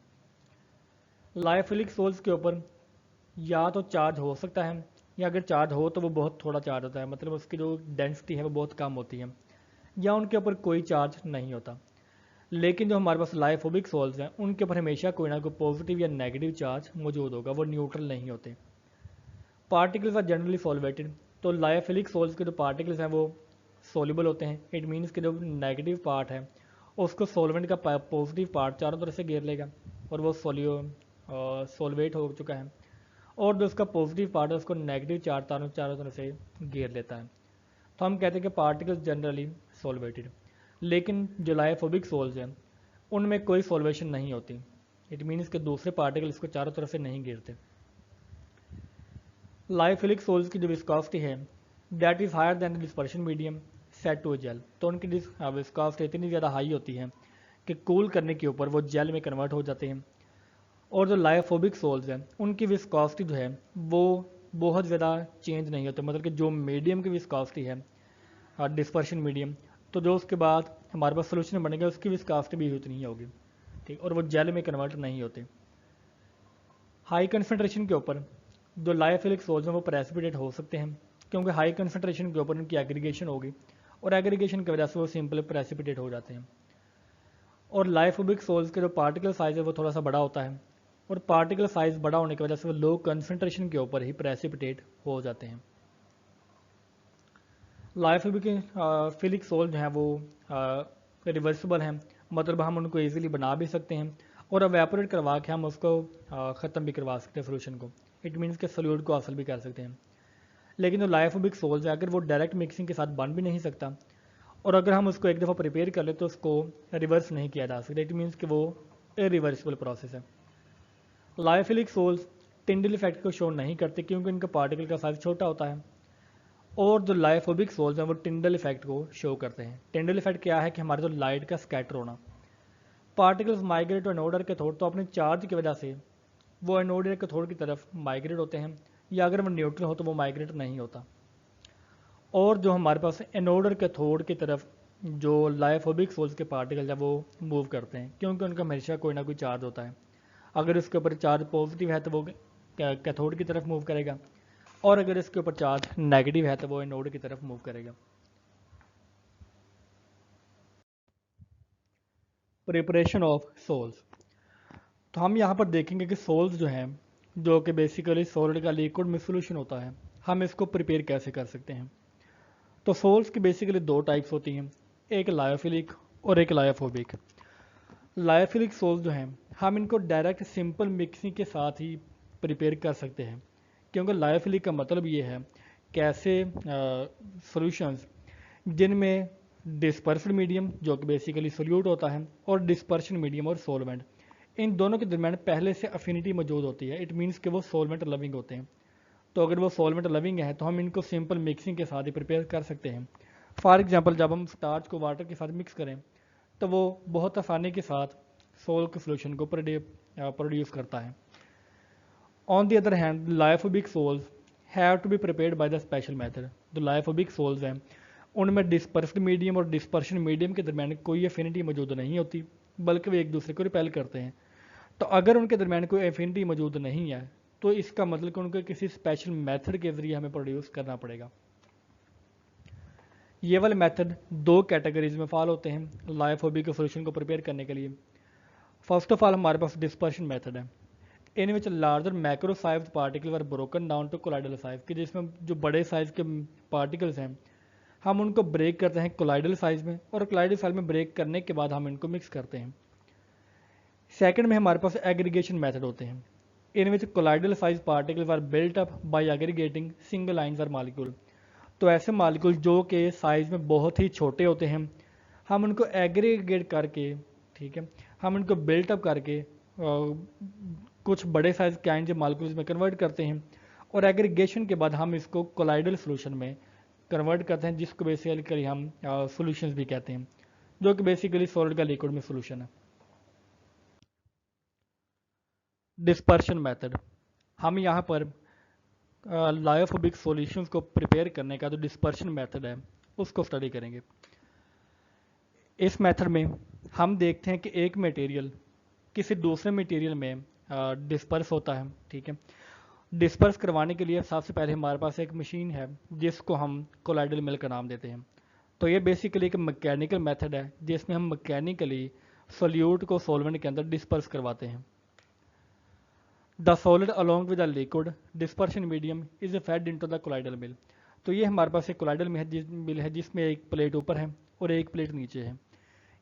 लायोफिलिक सोल्स के ऊपर या तो चार्ज हो सकता है, या अगर चार्ज हो तो वो बहुत थोड़ा चार्ज होता है, मतलब उसकी जो डेंसिटी है वो बहुत कम होती है, या उनके ऊपर कोई चार्ज नहीं होता। लेकिन जो हमारे पास लायोफोबिक सोल्स हैं उनके ऊपर हमेशा कोई ना कोई पॉजिटिव या नेगेटिव चार्ज मौजूद होगा, वो न्यूट्रल नहीं होते। Particles are generally solvated. तो लायोफिलिक सोल्स के जो पार्टिकल्स हैं वो सोल्यूबल होते हैं। इट मीन्स कि जो नेगेटिव पार्ट है उसको सॉल्वेंट का पॉजिटिव पार्ट चारों तरफ से घेर लेगा और वो सोलवेट हो चुका है, और जो उसका पॉजिटिव पार्ट है उसको नेगेटिव चार्ज चारों तरफ से घेर लेता है। तो हम कहते हैं कि पार्टिकल्स जनरली सॉल्वेटेड। लेकिन जो लायोफोबिक सोल्स हैं उनमें कोई सॉल्वेशन नहीं होती। इट मीन्स कि दूसरे पार्टिकल इसको चारों तरफ से नहीं घेरते। लायोफिलिक सोल्स की जो विस्कोसिटी है that is higher than the dispersion medium set to gel. तो उनकी विस्कोसिटी इतनी ज़्यादा हाई होती है कि कूल करने के ऊपर वो जेल में कन्वर्ट हो जाते हैं। और जो लायोफोबिक सोल्स हैं उनकी विस्कोसिटी जो है वो बहुत ज़्यादा चेंज नहीं होती, मतलब कि जो मीडियम की विस्कोसिटी है डिस्पर्शन मीडियम, तो जो उसके बाद हमारे पास सोल्यूशन बनेगा उसकी विस्कोसिटी भी उतनी ही होगी, ठीक, और वो जेल में कन्वर्ट नहीं होते। हाई कंसनट्रेशन के ऊपर जो लायोफिलिक सोल्स हैं वो प्रेसिपिटेट हो सकते हैं, क्योंकि हाई कंसनट्रेशन के ऊपर उनकी एग्रीगेशन होगी, और एग्रीगेशन की वजह से वो सिंपल प्रेसिपिटेट हो जाते हैं। और लायोफोबिक सोल्स के जो पार्टिकल साइज है वो थोड़ा सा बड़ा होता है, और पार्टिकल साइज बड़ा होने की वजह से वो लो कंसनट्रेशन के ऊपर ही प्रेसिपिटेट हो जाते हैं। लायोफिलिक फिलिक सोल जो हैं वो रिवर्सिबल हैं, मतलब हम उनको ईजिली बना भी सकते हैं, और एवेपोरेट करवा के हम उसको ख़त्म भी करवा सकते हैं सोल्यूशन को। इट मीन्स के सोल्यूट को हासिल भी कर सकते हैं। लेकिन जो लायोफोबिक सोल्स है अगर वो डायरेक्ट मिक्सिंग के साथ बन भी नहीं सकता, और अगर हम उसको एक दफ़ा प्रिपेयर कर ले तो उसको रिवर्स नहीं किया जा सकता। इट मीन्स कि वो इरिवर्सिबल प्रोसेस है। लायोफिलिक सोल्स टिंडल इफेक्ट को शो नहीं करते क्योंकि इनका पार्टिकल का साइज छोटा होता है, और जो लायोफोबिक सोल्स हैं वो टिंडल इफेक्ट को शो करते हैं। टिंडल इफेक्ट क्या है कि हमारे जो लाइट का स्कैटर होना, पार्टिकल्स माइग्रेट टू एनोड और कैथोड, तो अपने चार्ज की वजह से वो एनोड या कैथोड की तरफ माइग्रेट होते हैं, या अगर वो न्यूट्रल हो तो वो माइग्रेट नहीं होता। और जो हमारे पास एनोड और कैथोड की तरफ जो लायोफोबिक सोल्स के पार्टिकल्स हैं वो मूव करते हैं, क्योंकि उनका हमेशा कोई ना कोई चार्ज होता है। अगर उसके ऊपर चार्ज पॉजिटिव है तो वो कैथोड की तरफ मूव करेगा, और अगर इसके ऊपर चार्ज नेगेटिव है तो वो एनोड की तरफ मूव करेगा। Preparation of sols. तो हम यहाँ पर देखेंगे कि सोल्स जो हैं, जो कि बेसिकली सॉलिड का लिक्विड में सोल्यूशन होता है, हम इसको प्रिपेयर कैसे कर सकते हैं। तो सोल्स की बेसिकली दो टाइप्स होती हैं, एक लायोफिलिक और एक लायोफोबिक। लायोफिलिक सोल्स जो हैं हम इनको डायरेक्ट सिंपल मिक्सिंग के साथ ही प्रिपेयर कर सकते हैं, क्योंकि लायोफिलिक का मतलब ये है कि ऐसे सॉल्यूशंस जिनमें डिस्पर्स्ड मीडियम जो कि बेसिकली सोल्यूट होता है, और डिस्पर्शन मीडियम और सोलवेंट, इन दोनों के दरमियान पहले से अफिनिटी मौजूद होती है। इट मीन्स कि वो सोलवेंट लविंग होते हैं। तो अगर वो सोलवेंट लविंग है तो हम इनको सिंपल मिक्सिंग के साथ ही प्रिपेयर कर सकते हैं। फॉर एग्जांपल जब हम स्टार्च को वाटर के साथ मिक्स करें तो वो बहुत आसानी के साथ सोल के सोल्यूशन को प्रोड्यूस करता है। On the other hand lyophobic sols have to be prepared by the special method. जो लायोफोबिक सोल्स हैं उनमें डिस्पर्स्ड मीडियम और डिस्पर्शन मीडियम के दरमियान कोई एफिनिटी मौजूद नहीं होती, बल्कि वे एक दूसरे को रिपेल करते हैं। तो अगर उनके दरमियान कोई एफिनिटी मौजूद नहीं है तो इसका मतलब कि उनको किसी स्पेशल मेथड के जरिए हमें प्रोड्यूस करना पड़ेगा। ये वाले मेथड दो कैटेगरीज में फॉल होते हैं लायोफोबिक सोल्यूशन को प्रिपेयर करने के लिए। फर्स्ट ऑफ ऑल हमारे पास डिस्पर्शन मेथड है। In which larger macro size particle are broken down to colloidal size, कि जिसमें जो बड़े साइज के पार्टिकल्स हैं हम उनको ब्रेक करते हैं कोलाइडल साइज में, और कोलाइडल साइज में ब्रेक करने के बाद हम इनको मिक्स करते हैं। सेकंड में हमारे पास एग्रीगेशन मेथड होते हैं, in which colloidal size particles are built up by aggregating single lines और मालिक्यूल। तो ऐसे मालिक्यूल जो कि साइज में बहुत ही छोटे होते हैं हम उनको एग्रीगेट करके, ठीक है, हम उनको बिल्ट अप करके कुछ बड़े साइज काइंड मालिक्यूल्स में कन्वर्ट करते हैं, और एग्रीगेशन के बाद हम इसको कोलाइडल सोल्यूशन में कन्वर्ट करते हैं, जिसको बेसिकली हम सॉल्यूशंस भी कहते हैं, जो कि बेसिकली सॉलिड का लिक्विड में सॉल्यूशन है। डिस्पर्शन मेथड, हम यहाँ पर लायोफोबिक सॉल्यूशंस को प्रिपेयर करने का जो डिस्पर्शन मेथड है उसको स्टडी करेंगे। इस मेथड में हम देखते हैं कि एक मटेरियल किसी दूसरे मटेरियल में डिस्पर्स होता है, ठीक है। डिस्पर्स करवाने के लिए सबसे पहले हमारे पास एक मशीन है जिसको हम कोलाइडल मिल का नाम देते हैं। तो ये बेसिकली एक मैकेनिकल मेथड है जिसमें हम मैकेनिकली सोल्यूट को सॉल्वेंट के अंदर डिस्पर्स करवाते हैं। The solid along with the liquid dispersion medium is fed into the colloidal mill. तो ये हमारे पास एक कोलाइडल मिल है जिसमें एक प्लेट ऊपर है और एक प्लेट नीचे है।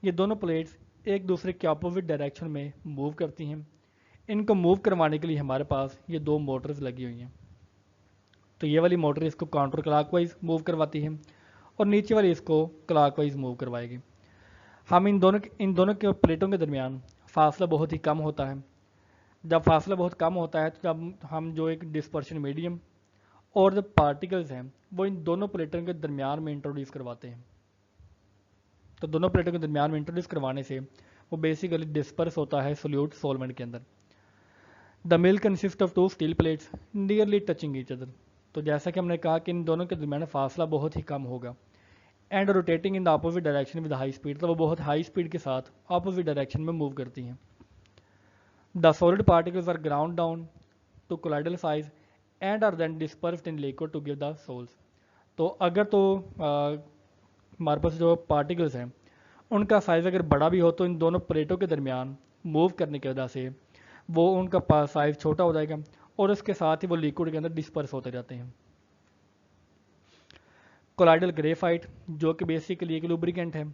ये दोनों प्लेट्स एक दूसरे के अपोजिट डायरेक्शन में मूव करती हैं। इनको मूव करवाने के लिए हमारे पास ये दो मोटर्स लगी हुई हैं। तो ये वाली मोटर इसको काउंटर क्लॉकवाइज मूव करवाती है और नीचे वाली इसको क्लॉकवाइज मूव करवाएगी। हम इन दोनों के प्लेटों के दरमियान फासला बहुत ही कम होता है। जब फासला बहुत कम होता है तो जब हम जो एक डिस्पर्शन मीडियम और जो पार्टिकल्स हैं वो इन दोनों प्लेटों के दरमियान में इंट्रोड्यूस करवाते हैं। तो दोनों प्लेटों के दरमियान में इंट्रोड्यूस करवाने से वो बेसिकली डिस्पर्स होता है सोल्यूट सॉल्वेंट के अंदर। The mill consist of two steel plates nearly touching each other. तो जैसा कि हमने कहा कि इन दोनों के दरमियान फासला बहुत ही कम होगा, and rotating in the opposite direction with high speed. तो वो बहुत हाई स्पीड के साथ अपोजिट डायरेक्शन में मूव करती हैं। The solid particles are ground down to colloidal size and are then dispersed in liquid to give the sols. तो अगर तो हमारे पास जो पार्टिकल्स हैं उनका साइज़ अगर बड़ा भी हो तो इन दोनों प्लेटों के दरमियान मूव करने की वजह से वो उनका साइज़ छोटा हो जाएगा और उसके साथ ही वो लिक्विड के अंदर डिस्पर्स होते जाते हैं। कोलाइडल ग्रेफाइट जो कि बेसिकली एक लुब्रिकेंट है,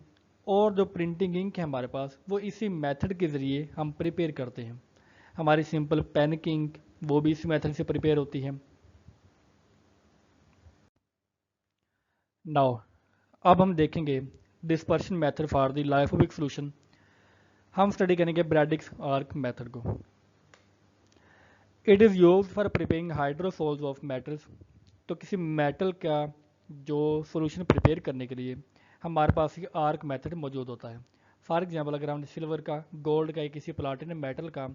और जो प्रिंटिंग इंक है हमारे पास वो इसी मेथड के ज़रिए हम प्रिपेयर करते हैं। हमारी सिंपल पेन की इंक वो भी इसी मेथड से प्रिपेयर होती है। नाउ अब हम देखेंगे dispersion method for the lyophobic solution. हम स्टडी करेंगे ब्रैडिक्स आर्क मेथड को। It is use for preparing hydrosols of metals. तो किसी मेटल का जो सॉल्यूशन प्रिपेयर करने के लिए हमारे पास ये आर्क मेथड मौजूद होता है। फॉर एग्जांपल अगर हमने सिल्वर का, गोल्ड का या किसी प्लाटिनम मेटल का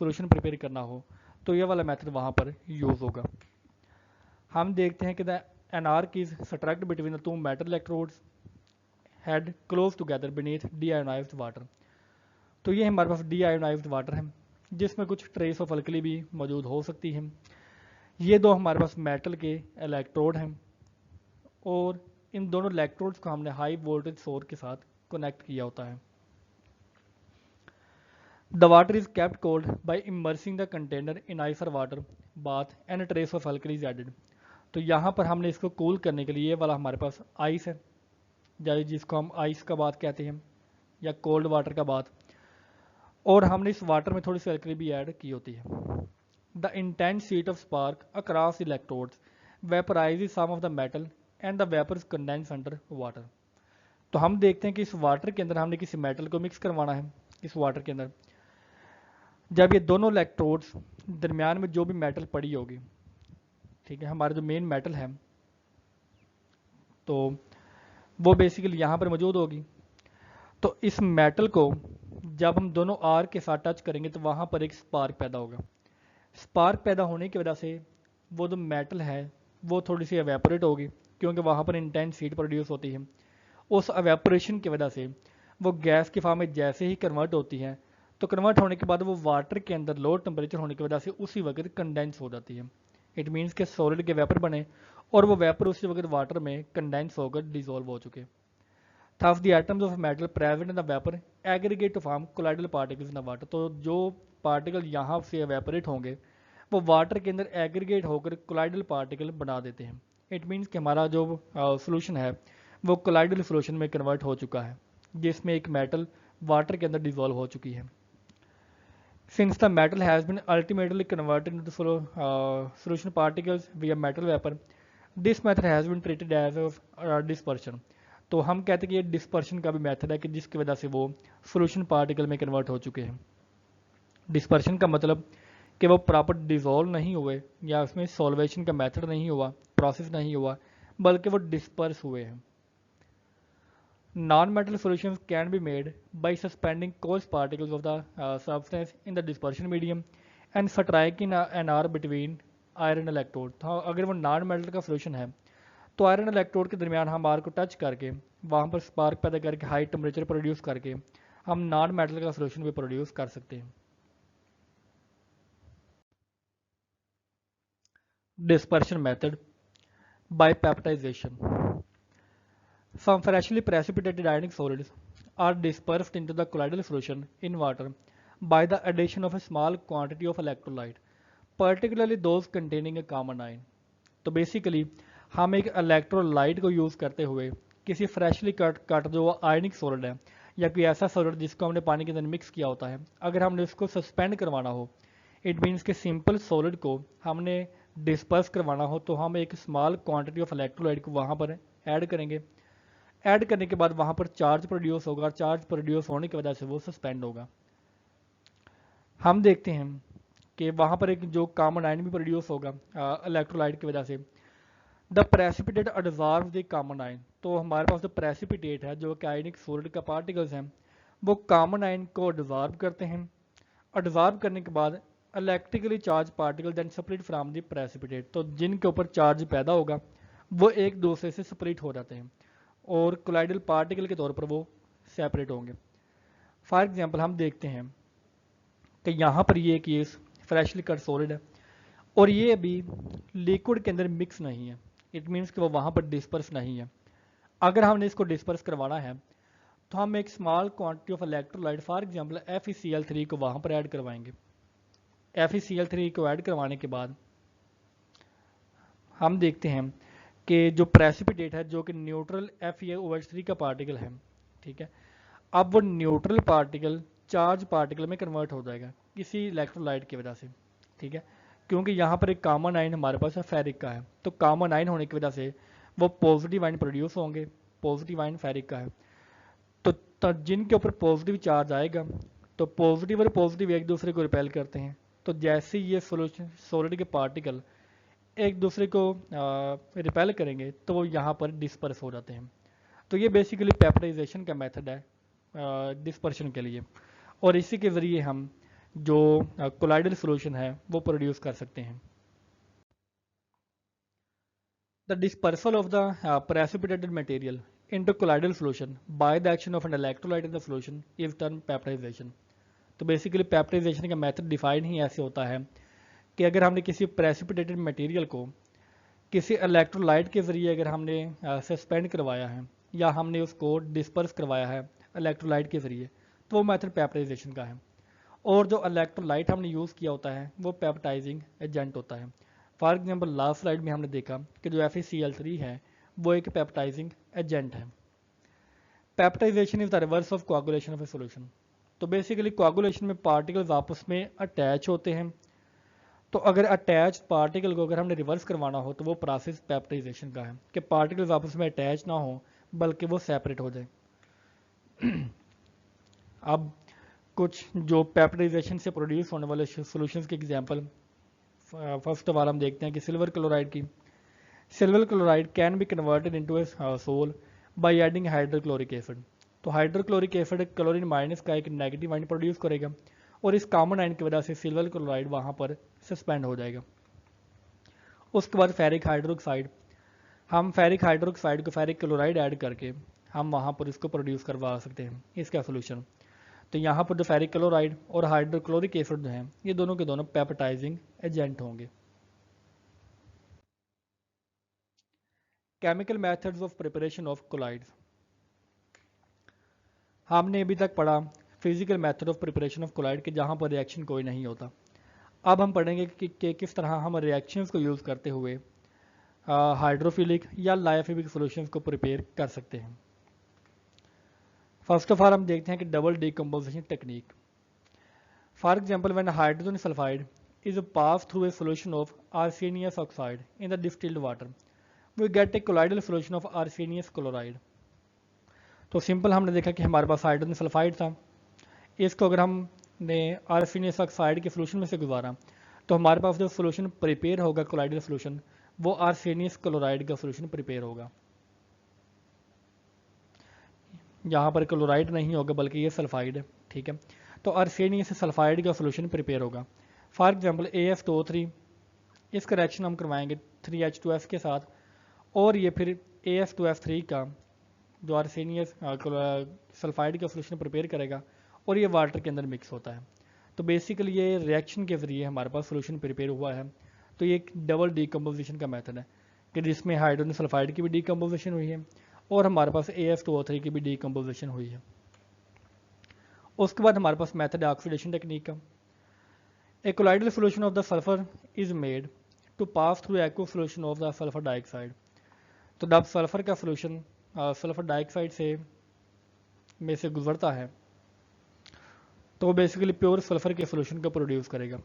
सॉल्यूशन प्रिपेयर करना हो तो ये वाला मेथड वहाँ पर यूज़ होगा। हम देखते हैं कि the an arc is struck between the two metal electrodes held close together beneath deionized water. तो ये हमारे पास डीआयोनाइज्ड वाटर है जिसमें कुछ ट्रेस ऑफ अल्कली भी मौजूद हो सकती है। ये दो हमारे पास मेटल के इलेक्ट्रोड हैं और इन दोनों इलेक्ट्रोड्स को हमने हाई वोल्टेज सोर्स के साथ कनेक्ट किया होता है। The water is kept cold by immersing the container in ice और water bath and trace of alkali is added. तो यहाँ पर हमने इसको कूल करने के लिए ये वाला हमारे पास आइस है, जिसको हम आइस का बाथ कहते हैं या कोल्ड वाटर का बाथ, और हमने इस वाटर में थोड़ी सी अल्कली भी ऐड की होती है। The intense heat of spark across electrodes vaporise some of the metal and the vapours condense under water. तो हम देखते हैं कि इस वाटर के अंदर हमने किसी मेटल को मिक्स करवाना है। इस वाटर के अंदर जब ये दोनों इलेक्ट्रोड्स दरमियान में जो भी मेटल पड़ी होगी, ठीक है, हमारा जो मेन मेटल है तो वो बेसिकली यहाँ पर मौजूद होगी। तो इस मेटल को जब हम दोनों आर के साथ टच करेंगे तो वहाँ पर एक स्पार्क पैदा होगा। स्पार्क पैदा होने की वजह से वो जो मेटल है वो थोड़ी सी एवेपोरेट होगी क्योंकि वहाँ पर इंटेंस हीट प्रोड्यूस होती है। उस एवेपोरेशन की वजह से वो गैस की फॉर्म में जैसे ही कन्वर्ट होती है तो कन्वर्ट होने के बाद वो वाटर के अंदर लो टेम्परेचर होने की वजह से उसी वक्त कंडेंस हो जाती है। इट मीन्स के सॉलिड के वेपर बने और वो वेपर उसी वक्त वाटर में कंडेंस होकर डिजोल्व हो चुके। Thus the atoms of metal present in the vapor aggregate to form colloidal particles in the water। तो जो पार्टिकल यहाँ से एवेपोरेट होंगे वो वाटर के अंदर एग्रीगेट होकर कोलाइडल पार्टिकल बना देते हैं। इट मीन्स कि हमारा जो सोल्यूशन है वो कोलाइडल सोल्यूशन में कन्वर्ट हो चुका है, जिसमें एक मेटल वाटर के अंदर डिजोल्व हो चुकी है। Since the metal has been ultimately converted into solution particles via metal vapor, this method has been treated as a dispersion. तो हम कहते हैं कि ये डिस्पर्शन का भी मेथड है कि जिसकी वजह से वो सोल्यूशन पार्टिकल में कन्वर्ट हो चुके हैं। डिस्पर्शन का मतलब कि वो प्रॉपर डिजोल्व नहीं हुए या उसमें सॉल्वेशन का मेथड नहीं हुआ, प्रोसेस नहीं हुआ, बल्कि वो डिस्पर्स हुए हैं। Non-metal solutions can be made by suspending coarse particles of the substance in the dispersion medium and striking an arc between iron electrode। तो अगर वो नॉन मेटल का सोल्यूशन है तो आयरन इलेक्ट्रोड के दरमियान हम आर को टच करके वहाँ पर स्पार्क पैदा करके हाई टेम्परेचर प्रोड्यूस करके हम नॉन मेटल का सोल्यूशन भी प्रोड्यूस कर सकते हैं। Dispersion method by peptization. Some freshly precipitated ionic solids are dispersed into the colloidal solution in water by the addition of a small quantity of electrolyte, particularly those containing a common ion। तो basically हम एक electrolyte को use करते हुए किसी freshly cut जो आयनिक solid है या कोई ऐसा सॉलिड जिसको हमने पानी के अंदर मिक्स किया होता है, अगर हमने उसको सस्पेंड करवाना हो, इट मीन्स कि सिंपल सॉलिड को हमने डिस्पर्स करवाना हो, तो हम एक स्मॉल क्वांटिटी ऑफ इलेक्ट्रोलाइट को वहाँ पर ऐड करेंगे। ऐड करने के बाद वहाँ पर चार्ज प्रोड्यूस होगा और चार्ज प्रोड्यूस होने की वजह से वो सस्पेंड होगा। हम देखते हैं कि वहाँ पर एक जो कॉमन आयन भी प्रोड्यूस होगा इलेक्ट्रोलाइट की वजह से। The precipitate absorb the common ion. तो हमारे पास जो प्रेसिपिटेट है जो कि आयनिक सॉलिड का पार्टिकल्स हैं वो कॉमन आयन को अब्जॉर्ब करते हैं। अब्जॉर्ब करने के बाद electrically charge particle then separate from the precipitate. तो जिनके ऊपर चार्ज पैदा होगा वो एक दूसरे से सेपरेट हो जाते हैं और कोलाइडल पार्टिकल के तौर पर वो सेपरेट होंगे। फॉर एग्जांपल हम देखते हैं कि यहाँ पर ये केस फ्रेशली कट सॉलिड है और ये अभी लिक्विड के अंदर मिक्स नहीं है। इट मीन्स कि वो वहाँ पर डिस्पर्स नहीं है। अगर हमने इसको डिस्पर्स करवाना है तो हम एक small quantity of electrolyte for example FeCl3 को वहाँ पर ऐड करवाएंगे। FeCl3 को ऐड करवाने के बाद हम देखते हैं कि जो प्रेसिपिटेट है जो कि न्यूट्रल FeOH3 का पार्टिकल है, ठीक है, अब वो न्यूट्रल पार्टिकल चार्ज पार्टिकल में कन्वर्ट हो जाएगा किसी इलेक्ट्रोलाइट की वजह से, ठीक है, क्योंकि यहाँ पर एक कॉमन आयन हमारे पास फेरिक का है। तो कॉमन आयन होने की वजह से वो पॉजिटिव आयन प्रोड्यूस होंगे, पॉजिटिव आयन फेरिक का है। तो जिनके ऊपर पॉजिटिव चार्ज आएगा तो पॉजिटिव और पॉजिटिव एक दूसरे को रिपेल करते हैं। तो जैसे ये सोल्यूशन सॉलिड के पार्टिकल एक दूसरे को रिपेल करेंगे तो वो यहाँ पर डिस्पर्स हो जाते हैं। तो ये बेसिकली पेपराइजेशन का मेथड है डिस्पर्शन के लिए, और इसी के ज़रिए हम जो कोलाइडल सॉल्यूशन है वो प्रोड्यूस कर सकते हैं। The dispersal of the precipitated material into colloidal solution by the action of an electrolyte in the solution is termed peptidization। तो बेसिकली पेप्टाइजेशन का मेथड डिफाइन ही ऐसे होता है कि अगर हमने किसी प्रेसिपिटेटेड मटेरियल को किसी इलेक्ट्रोलाइट के ज़रिए अगर हमने सस्पेंड करवाया है या हमने उसको डिस्पर्स करवाया है इलेक्ट्रोलाइट के ज़रिए, तो वो मेथड पेप्टाइजेशन का है। और जो इलेक्ट्रोलाइट हमने यूज़ किया होता है वो पेप्टाइजिंग एजेंट होता है। फॉर एग्जांपल लास्ट स्लाइड में हमने देखा कि जो FeCl3 है वो एक पेप्टाइजिंग एजेंट है। Peptization is the reverse of coagulation of A solution. तो बेसिकली कोआगुलेशन में पार्टिकल्स आपस में अटैच होते हैं, तो अगर अटैच पार्टिकल को अगर हमने रिवर्स करवाना हो तो वो प्रोसेस पेप्टाइजेशन का है कि पार्टिकल्स आपस में अटैच ना हो बल्कि वो सेपरेट हो जाए। अब कुछ जो पेप्टाइजेशन से प्रोड्यूस होने वाले सॉल्यूशंस के एग्जांपल, फर्स्ट ऑफ ऑल हम देखते हैं कि सिल्वर क्लोराइड की। Silver chloride can be converted into a sol by adding hydrochloric acid. तो हाइड्रोक्लोरिक एसिड क्लोरीन माइनस का एक नेगेटिव आयन प्रोड्यूस करेगा और इस कॉमन आयन की वजह से सिल्वर क्लोराइड वहाँ पर सस्पेंड हो जाएगा। उसके बाद फेरिक हाइड्रोक्साइड, हम फेरिक हाइड्रोक्साइड को फेरिक क्लोराइड ऐड करके हम वहाँ पर इसको प्रोड्यूस करवा सकते हैं इसका सोल्यूशन। तो यहाँ पर जो फेरिक क्लोराइड और हाइड्रोक्लोरिक एसिड जो हैं ये दोनों के दोनों पेप्टाइजिंग एजेंट होंगे। Chemical methods of preparation of colloids. हमने अभी तक पढ़ा physical method of preparation of colloid के जहाँ पर रिएक्शन कोई नहीं होता। अब हम पढ़ेंगे कि किस तरह हम रिएक्शंस को यूज़ करते हुए हाइड्रोफिलिक या लायोफिलिक सॉल्यूशंस को प्रिपेयर कर सकते हैं। फर्स्ट ऑफ ऑल हम देखते हैं कि double decomposition technique. For example when hydrogen sulphide is passed through a solution of arsenious oxide in the distilled water, we get a colloidal solution of arsenious chloride। तो simple हमने देखा कि हमारे पास hydrogen sulphide था, इसको अगर हमने आर्सेनियस oxide के सोल्यूशन में से गुजारा तो हमारे पास जो सोल्यूशन प्रिपेयर होगा कोलाइडल सोल्यूशन, वो आर्सेनियस क्लोराइड का सोल्यूशन प्रिपेयर होगा। यहाँ पर क्लोराइड नहीं होगा बल्कि ये सल्फाइड है, ठीक है। तो आर्सेनियस सल्फाइड का सोल्यूशन प्रिपेयर होगा। फॉर एग्जांपल AF2O3, इसका रिएक्शन हम करवाएंगे 3H2S के साथ, और ये फिर AF2F3 का जो आर्सेनियस सल्फाइड का सोल्यूशन प्रिपेयर करेगा और ये वाटर के अंदर मिक्स होता है। तो बेसिकली ये रिएक्शन के ज़रिए हमारे पास सोल्यूशन प्रिपेयर हुआ है। तो ये एक डबल डीकम्पोजिशन का मेथड है कि जिसमें हाइड्रोजन सल्फाइड की भी डीकम्पोजिशन हुई है और हमारे पास AF2O3 की भी डीकम्पोजिशन हुई है। उसके बाद हमारे पास मेथड है ऑक्सीडेशन टेक्निक का। A colloidal solution of the sulfur is made to pass through aqueous solution of the sulfur dioxide। तो जब सल्फर का सोल्यूशन सल्फर डाइऑक्साइड से गुजरता है तो वो बेसिकली प्योर सल्फर के सोल्यूशन को प्रोड्यूस करेगा।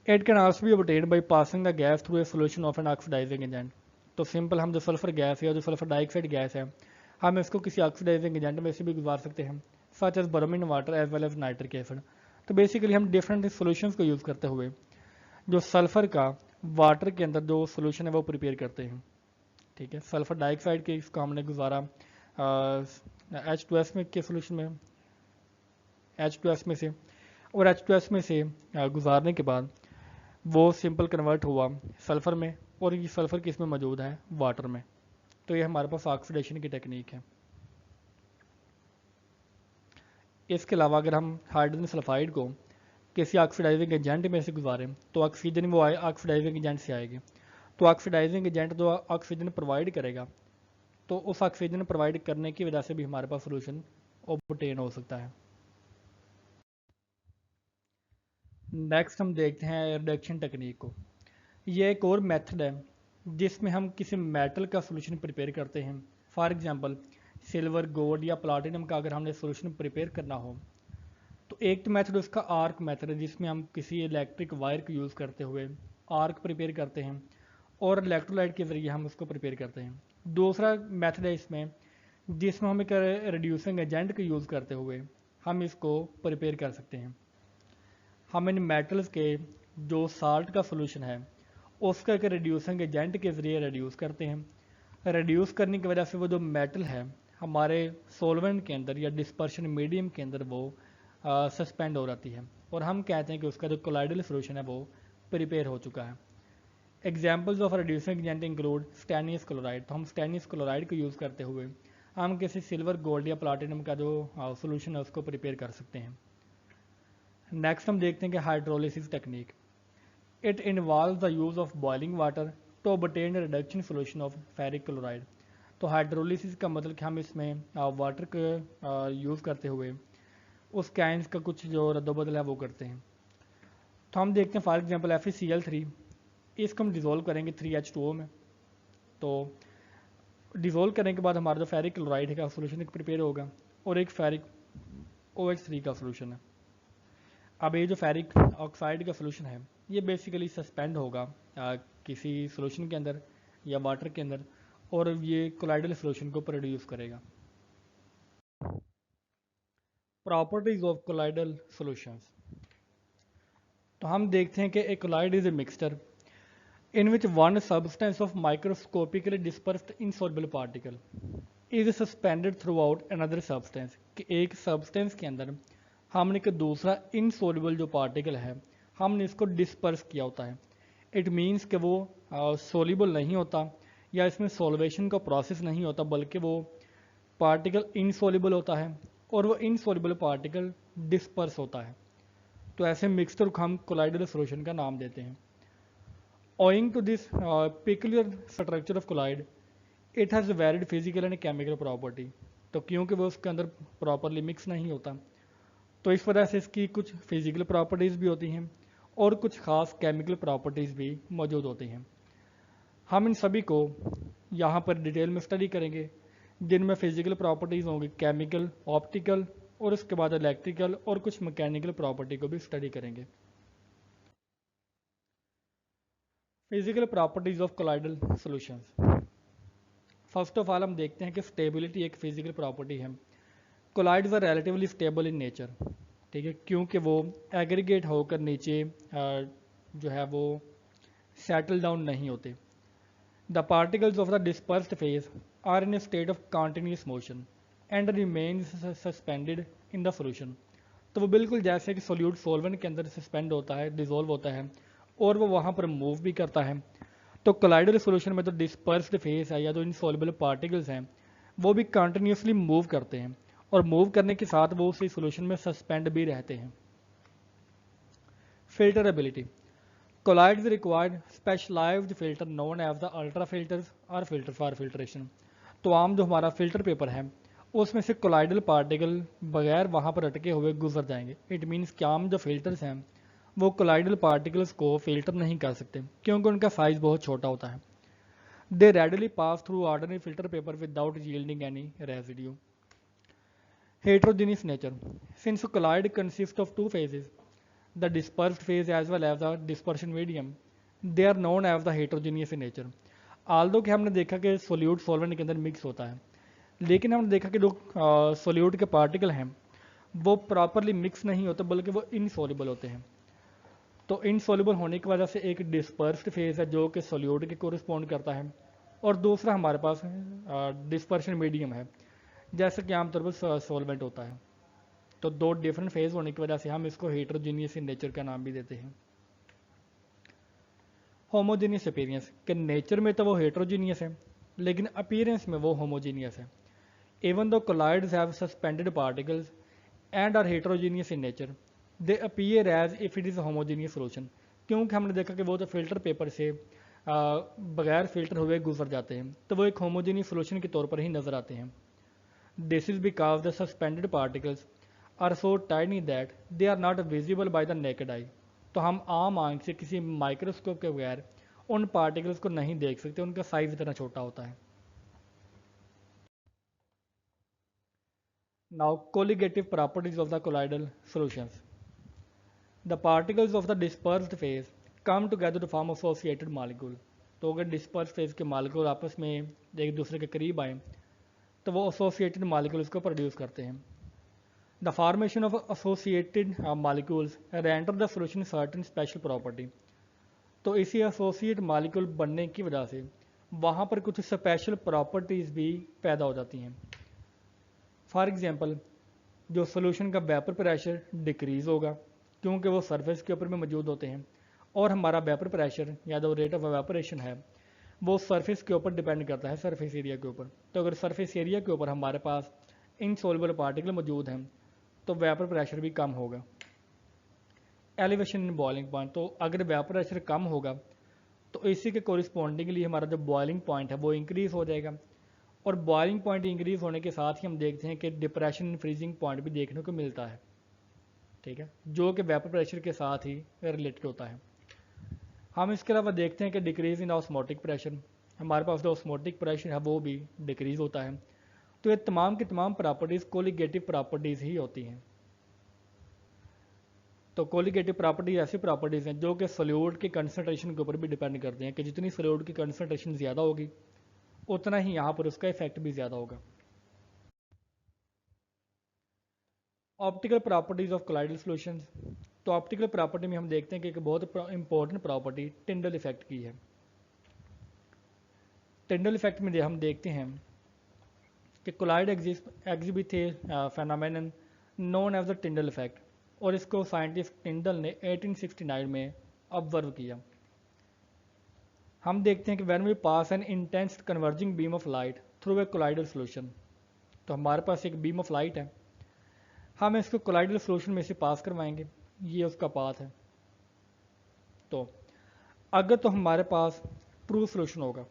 It can also be obtained by passing the gas through a solution of an oxidising agent. तो सिंपल हम जो सल्फर गैस या जो सल्फर डाइऑक्साइड गैस है, हम इसको किसी ऑक्सीडाइजिंग एजेंट में से भी गुजार सकते हैं, such as bromine water as well as nitric acid. तो बेसिकली हम डिफरेंट सॉल्यूशंस को यूज़ करते हुए जो सल्फर का वाटर के अंदर जो सॉल्यूशन है वो प्रिपेयर करते हैं, ठीक है। सल्फर डाइऑक्साइड के इसको हमने गुजारा H2S में के सोल्यूशन में, H2S में से, और H2S में से गुजारने के बाद वो सिंपल कन्वर्ट हुआ सल्फर में, और ये सल्फर किस में मौजूद है, वाटर में। तो ये हमारे पास ऑक्सीडेशन की टेक्निक है। इसके अलावा अगर हम हाइड्रोजन सल्फाइड को किसी ऑक्सीडाइजिंग एजेंट में से गुजारें तो ऑक्सीजन वो आए ऑक्सीडाइजिंग एजेंट से आएगी। तो ऑक्सीडाइजिंग एजेंट जो ऑक्सीजन प्रोवाइड करेगा, तो उस ऑक्सीजन प्रोवाइड करने की वजह से भी हमारे पास सोल्यूशन ऑब्टेन हो सकता है। नेक्स्ट हम देखते हैं रिडक्शन टेक्निक को। ये एक और मेथड है जिसमें हम किसी मेटल का सोल्यूशन प्रिपेयर करते हैं। फॉर एग्जांपल सिल्वर, गोल्ड या प्लाटिनम का अगर हमने सोल्यूशन प्रिपेयर करना हो तो एक तो मेथड उसका आर्क मेथड है, जिसमें हम किसी इलेक्ट्रिक वायर को यूज़ करते हुए आर्क प्रिपेयर करते हैं और इलेक्ट्रोलाइट के ज़रिए हम उसको प्रिपेयर करते हैं। दूसरा मेथड है इसमें जिसमें हम एक रिड्यूसिंग एजेंट को यूज़ करते हुए हम इसको प्रिपेयर कर सकते हैं। हम इन मेटल्स के जो साल्ट का सोल्यूशन है उसका एक रिड्यूसिंग एजेंट के ज़रिए रिड्यूस करते हैं। रिड्यूस करने की वजह से वो जो मेटल है हमारे सॉल्वेंट के अंदर या डिस्पर्शन मीडियम के अंदर वो सस्पेंड हो जाती है और हम कहते हैं कि उसका जो कोलाइडल सोल्यूशन है वो प्रिपेयर हो चुका है। Examples of reducing agent include stannous chloride. तो हम स्टेनियस क्लोराइड को यूज़ करते हुए हम किसी सिल्वर, गोल्ड या प्लाटिनम का जो सोल्यूशन है उसको प्रिपेयर कर सकते हैं। नेक्स्ट हम देखते हैं कि hydrolysis technique. It involve the use of boiling water to obtain reduction solution of ferric chloride. तो हाइड्रोलिसिस का मतलब कि हम इसमें वाटर का यूज़ करते हुए उस कैंस का कुछ जो रद्दोबदल है वो करते हैं। तो हम देखते हैं फॉर एग्जांपल FeCl3, इसको हम डिज़ोल्व करेंगे 3H2O में। तो डिज़ोल्व करने के बाद हमारा जो फेरिक क्लोराइड का सोल्यूशन एक प्रिपेयर होगा और एक फेरिक OH3 का सोल्यूशन है। अब ये जो फेरिक ऑक्साइड का सोल्यूशन है ये बेसिकली सस्पेंड होगा किसी सोल्यूशन के अंदर या वाटर के अंदर और ये कोलाइडल सोल्यूशन को प्रोड्यूस करेगा। Properties of colloidal solutions. तो हम देखते हैं कि a colloid is a mixture in which one substance of microscopically dispersed insoluble particle is suspended throughout another substance. कि एक सबस्टेंस के अंदर हमने एक दूसरा इनसॉल्युबल जो पार्टिकल है हमने इसको डिस्पर्स किया होता है। इट मीन्स कि वो सोल्यूबल नहीं होता या इसमें सॉल्वेशन का प्रोसेस नहीं होता, बल्कि वो पार्टिकल इनसॉल्युबल होता है और वो इनसॉल्युबल पार्टिकल डिस्पर्स होता है। तो ऐसे मिक्सचर को हम कोलाइडल सॉल्यूशन का नाम देते हैं। Owing to this peculiar structure of colloid, it has varied physical and chemical property। तो क्योंकि वो उसके अंदर प्रॉपरली मिक्स नहीं होता, तो इस वजह से इसकी कुछ फिजिकल प्रॉपर्टीज़ भी होती हैं और कुछ ख़ास केमिकल प्रॉपर्टीज़ भी मौजूद होती हैं। हम इन सभी को यहाँ पर डिटेल में स्टडी करेंगे, जिनमें फिजिकल प्रॉपर्टीज़ होंगी, केमिकल, ऑप्टिकल और उसके बाद इलेक्ट्रिकल और कुछ मैकेनिकल प्रॉपर्टी को भी स्टडी करेंगे। Physical properties of colloidal solutions. First of all हम देखते हैं कि स्टेबिलिटी एक फिजिकल प्रॉपर्टी है। Colloids are relatively stable in nature, ठीक है, क्योंकि वो एग्रीगेट होकर नीचे जो है वो सेटल डाउन नहीं होते। The particles of the dispersed phase are in a state of continuous motion and remains suspended in the solution. तो वो बिल्कुल जैसे कि सोल्यूट सॉल्वेंट के अंदर सस्पेंड होता है, डिजोल्व होता है और वो वहाँ पर मूव भी करता है, तो कोलाइडल सॉल्यूशन में जो डिस्पर्स्ड फेज है या जो इनसॉल्युबल पार्टिकल्स हैं वो भी कंटिन्यूसली मूव करते हैं और मूव करने के साथ वो उसी सॉल्यूशन में सस्पेंड भी रहते हैं। Filterability. Colloids required specialized filter known as the ultra filters और फिल्टर फॉर फिल्ट्रेशन। तो आम जो हमारा फिल्टर पेपर है उसमें से कोलाइडल पार्टिकल बगैर वहाँ पर अटके हुए गुजर जाएंगे। इट मीन्स कि आम जो फिल्टर्स हैं वो कोलाइडल पार्टिकल्स को फिल्टर नहीं कर सकते क्योंकि उनका साइज बहुत छोटा होता है। They readily pass through ordinary filter paper without yielding any residue. Heterogeneous nature. Since colloid consist of two phases, the dispersed phase as well as the dispersion medium, they are known as the heterogeneous in nature. Although कि हमने देखा कि solute solvent के अंदर mix होता है, लेकिन हमने देखा कि जो सोल्यूट के पार्टिकल हैं वो प्रॉपरली मिक्स नहीं होते बल्कि वो इनसॉल्युबल होते हैं। तो इनसॉल्युबल होने की वजह से एक डिस्पर्स्ड फेज है जो कि सोल्यूट के कोरिस्पॉन्ड करता है और दूसरा हमारे पास डिस्पर्शन मीडियम है जैसे कि आमतौर पर सॉल्वेंट होता है। तो दो डिफरेंट फेज होने की वजह से हम इसको हेट्रोजीनियस इन नेचर का नाम भी देते हैं। होमोजीनियस अपीयरेंस के नेचर में तो वो हेट्रोजीनियस है लेकिन अपीयरेंस में वो होमोजीनियस है। Even though colloids have suspended particles and are heterogeneous in nature, they appear as if it is homogeneous solution. क्योंकि हमने देखा कि वो तो फिल्टर पेपर से बगैर फिल्टर हुए गुजर जाते हैं तो वो एक होमोजीनियस सोल्यूशन के तौर पर ही नजर आते हैं। This is because the suspended particles are so tiny that they are not visible by the naked eye. तो हम आम आंख से किसी माइक्रोस्कोप के बगैर उन पार्टिकल्स को नहीं देख सकते, उनका साइज इतना छोटा होता है। Now colligative properties of the colloidal solutions. The particles of the dispersed phase come together to form associated molecule। तो अगर dispersed phase के molecule आपस में एक दूसरे के करीब आए तो वो associated molecules को produce करते हैं। The formation of associated molecules render the solution certain special property। तो इसी associate molecule बनने की वजह से वहाँ पर कुछ special properties भी पैदा हो जाती हैं। For example, जो solution का vapor pressure decrease होगा क्योंकि वो सरफेस के ऊपर में मौजूद होते हैं और हमारा वेपर प्रेशर या जो रेट ऑफ एवेपोरेशन है वो सरफेस के ऊपर डिपेंड करता है, सरफेस एरिया के ऊपर। तो अगर सरफेस एरिया के ऊपर हमारे पास इनसॉल्युबल पार्टिकल मौजूद हैं तो वेपर प्रेशर भी कम होगा। Elevation in boiling point. तो अगर वेपर प्रेशर कम होगा तो इसी के कोरिस्पॉन्डिंगली हमारा जो बॉइलिंग पॉइंट है वो इंक्रीज हो जाएगा और बॉइलिंग पॉइंट इंक्रीज होने के साथ ही हम देखते हैं कि डिप्रेशन इन फ्रीजिंग पॉइंट भी देखने को मिलता है, ठीक है, जो कि वेपर प्रेशर के साथ ही रिलेटेड होता है। हम इसके अलावा देखते हैं कि डिक्रीज इन ऑस्मोटिक प्रेशर, हमारे पास जो ऑस्मोटिक प्रेशर है वो भी डिक्रीज होता है। तो ये तमाम की तमाम प्रॉपर्टीज़ कोलिगेटिव प्रॉपर्टीज़ ही होती हैं। तो कोलिगेटिव प्रॉपर्टीज ऐसी प्रॉपर्टीज़ हैं जो कि सोल्यूट की कंसनट्रेशन के ऊपर भी डिपेंड करते हैं कि जितनी सोल्यूट की कंसनट्रेशन ज़्यादा होगी उतना ही यहाँ पर उसका इफेक्ट भी ज़्यादा होगा। Optical properties of colloidal solutions. तो ऑप्टिकल प्रॉपर्टी में हम देखते हैं कि एक बहुत इंपॉर्टेंट प्रॉपर्टी टिंडल इफेक्ट की है। टिंडल इफेक्ट में हम देखते हैं कि colloid exhibit phenomenon known as the Tyndall effect और इसको साइंटिस्ट टिंडल ने 1869 में ऑब्जर्व किया। हम देखते हैं कि when we pass an intense converging beam of light through a colloidal solution, तो हमारे पास एक बीम ऑफ लाइट है, हम इसको कोलाइडल सॉल्यूशन में से पास करवाएंगे, ये उसका पाथ है। तो अगर तो हमारे पास ट्रू सॉल्यूशन होगा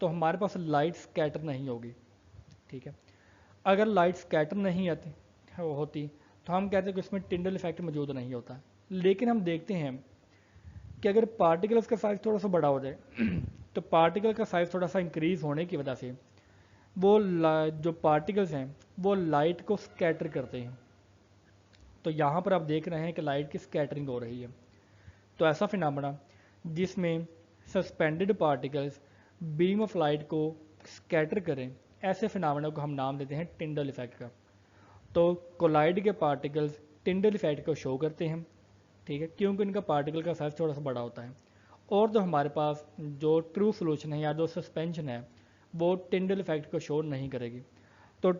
तो हमारे पास लाइट स्कैटर नहीं होगी, ठीक है। अगर लाइट स्कैटर नहीं आती होती तो हम कहते हैं कि उसमें टिंडल इफेक्ट मौजूद नहीं होता। लेकिन हम देखते हैं कि अगर पार्टिकल्स का साइज़ थोड़ा सा बड़ा हो जाए तो पार्टिकल का साइज़ थोड़ा सा इंक्रीज होने की वजह से वो जो पार्टिकल्स हैं वो लाइट को स्कैटर करते हैं। तो यहाँ पर आप देख रहे हैं कि लाइट की स्कैटरिंग हो रही है। तो ऐसा फिनोमेना जिसमें suspended particles beam of light को स्कैटर करें, ऐसे फिनोमेना को हम नाम देते हैं टिंडल इफेक्ट का। तो कोलाइड के पार्टिकल्स टिंडल इफेक्ट को शो करते हैं, ठीक है, क्योंकि इनका पार्टिकल का साइज थोड़ा सा बड़ा होता है। और जो हमारे पास जो ट्रू सोल्यूशन है या जो सस्पेंशन है वो टिंडल इफेक्ट को शो नहीं करेगी। तो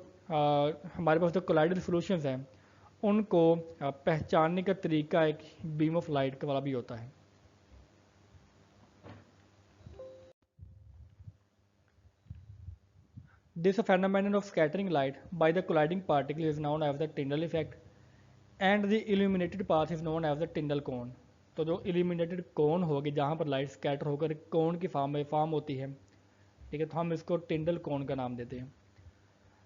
हमारे पास जो कोलाइडल सोल्यूशंस हैं उनको पहचानने का तरीका एक बीम ऑफ लाइट वाला भी होता है। This phenomenon of scattering light by the colliding particle is known as the Tyndall effect and the illuminated path is known as the Tyndall cone। तो जो illuminated cone होगी जहाँ पर लाइट स्कैटर होकर कोन की फॉर्म होती है, ठीक है, तो हम इसको टिंडल कोन का नाम देते हैं।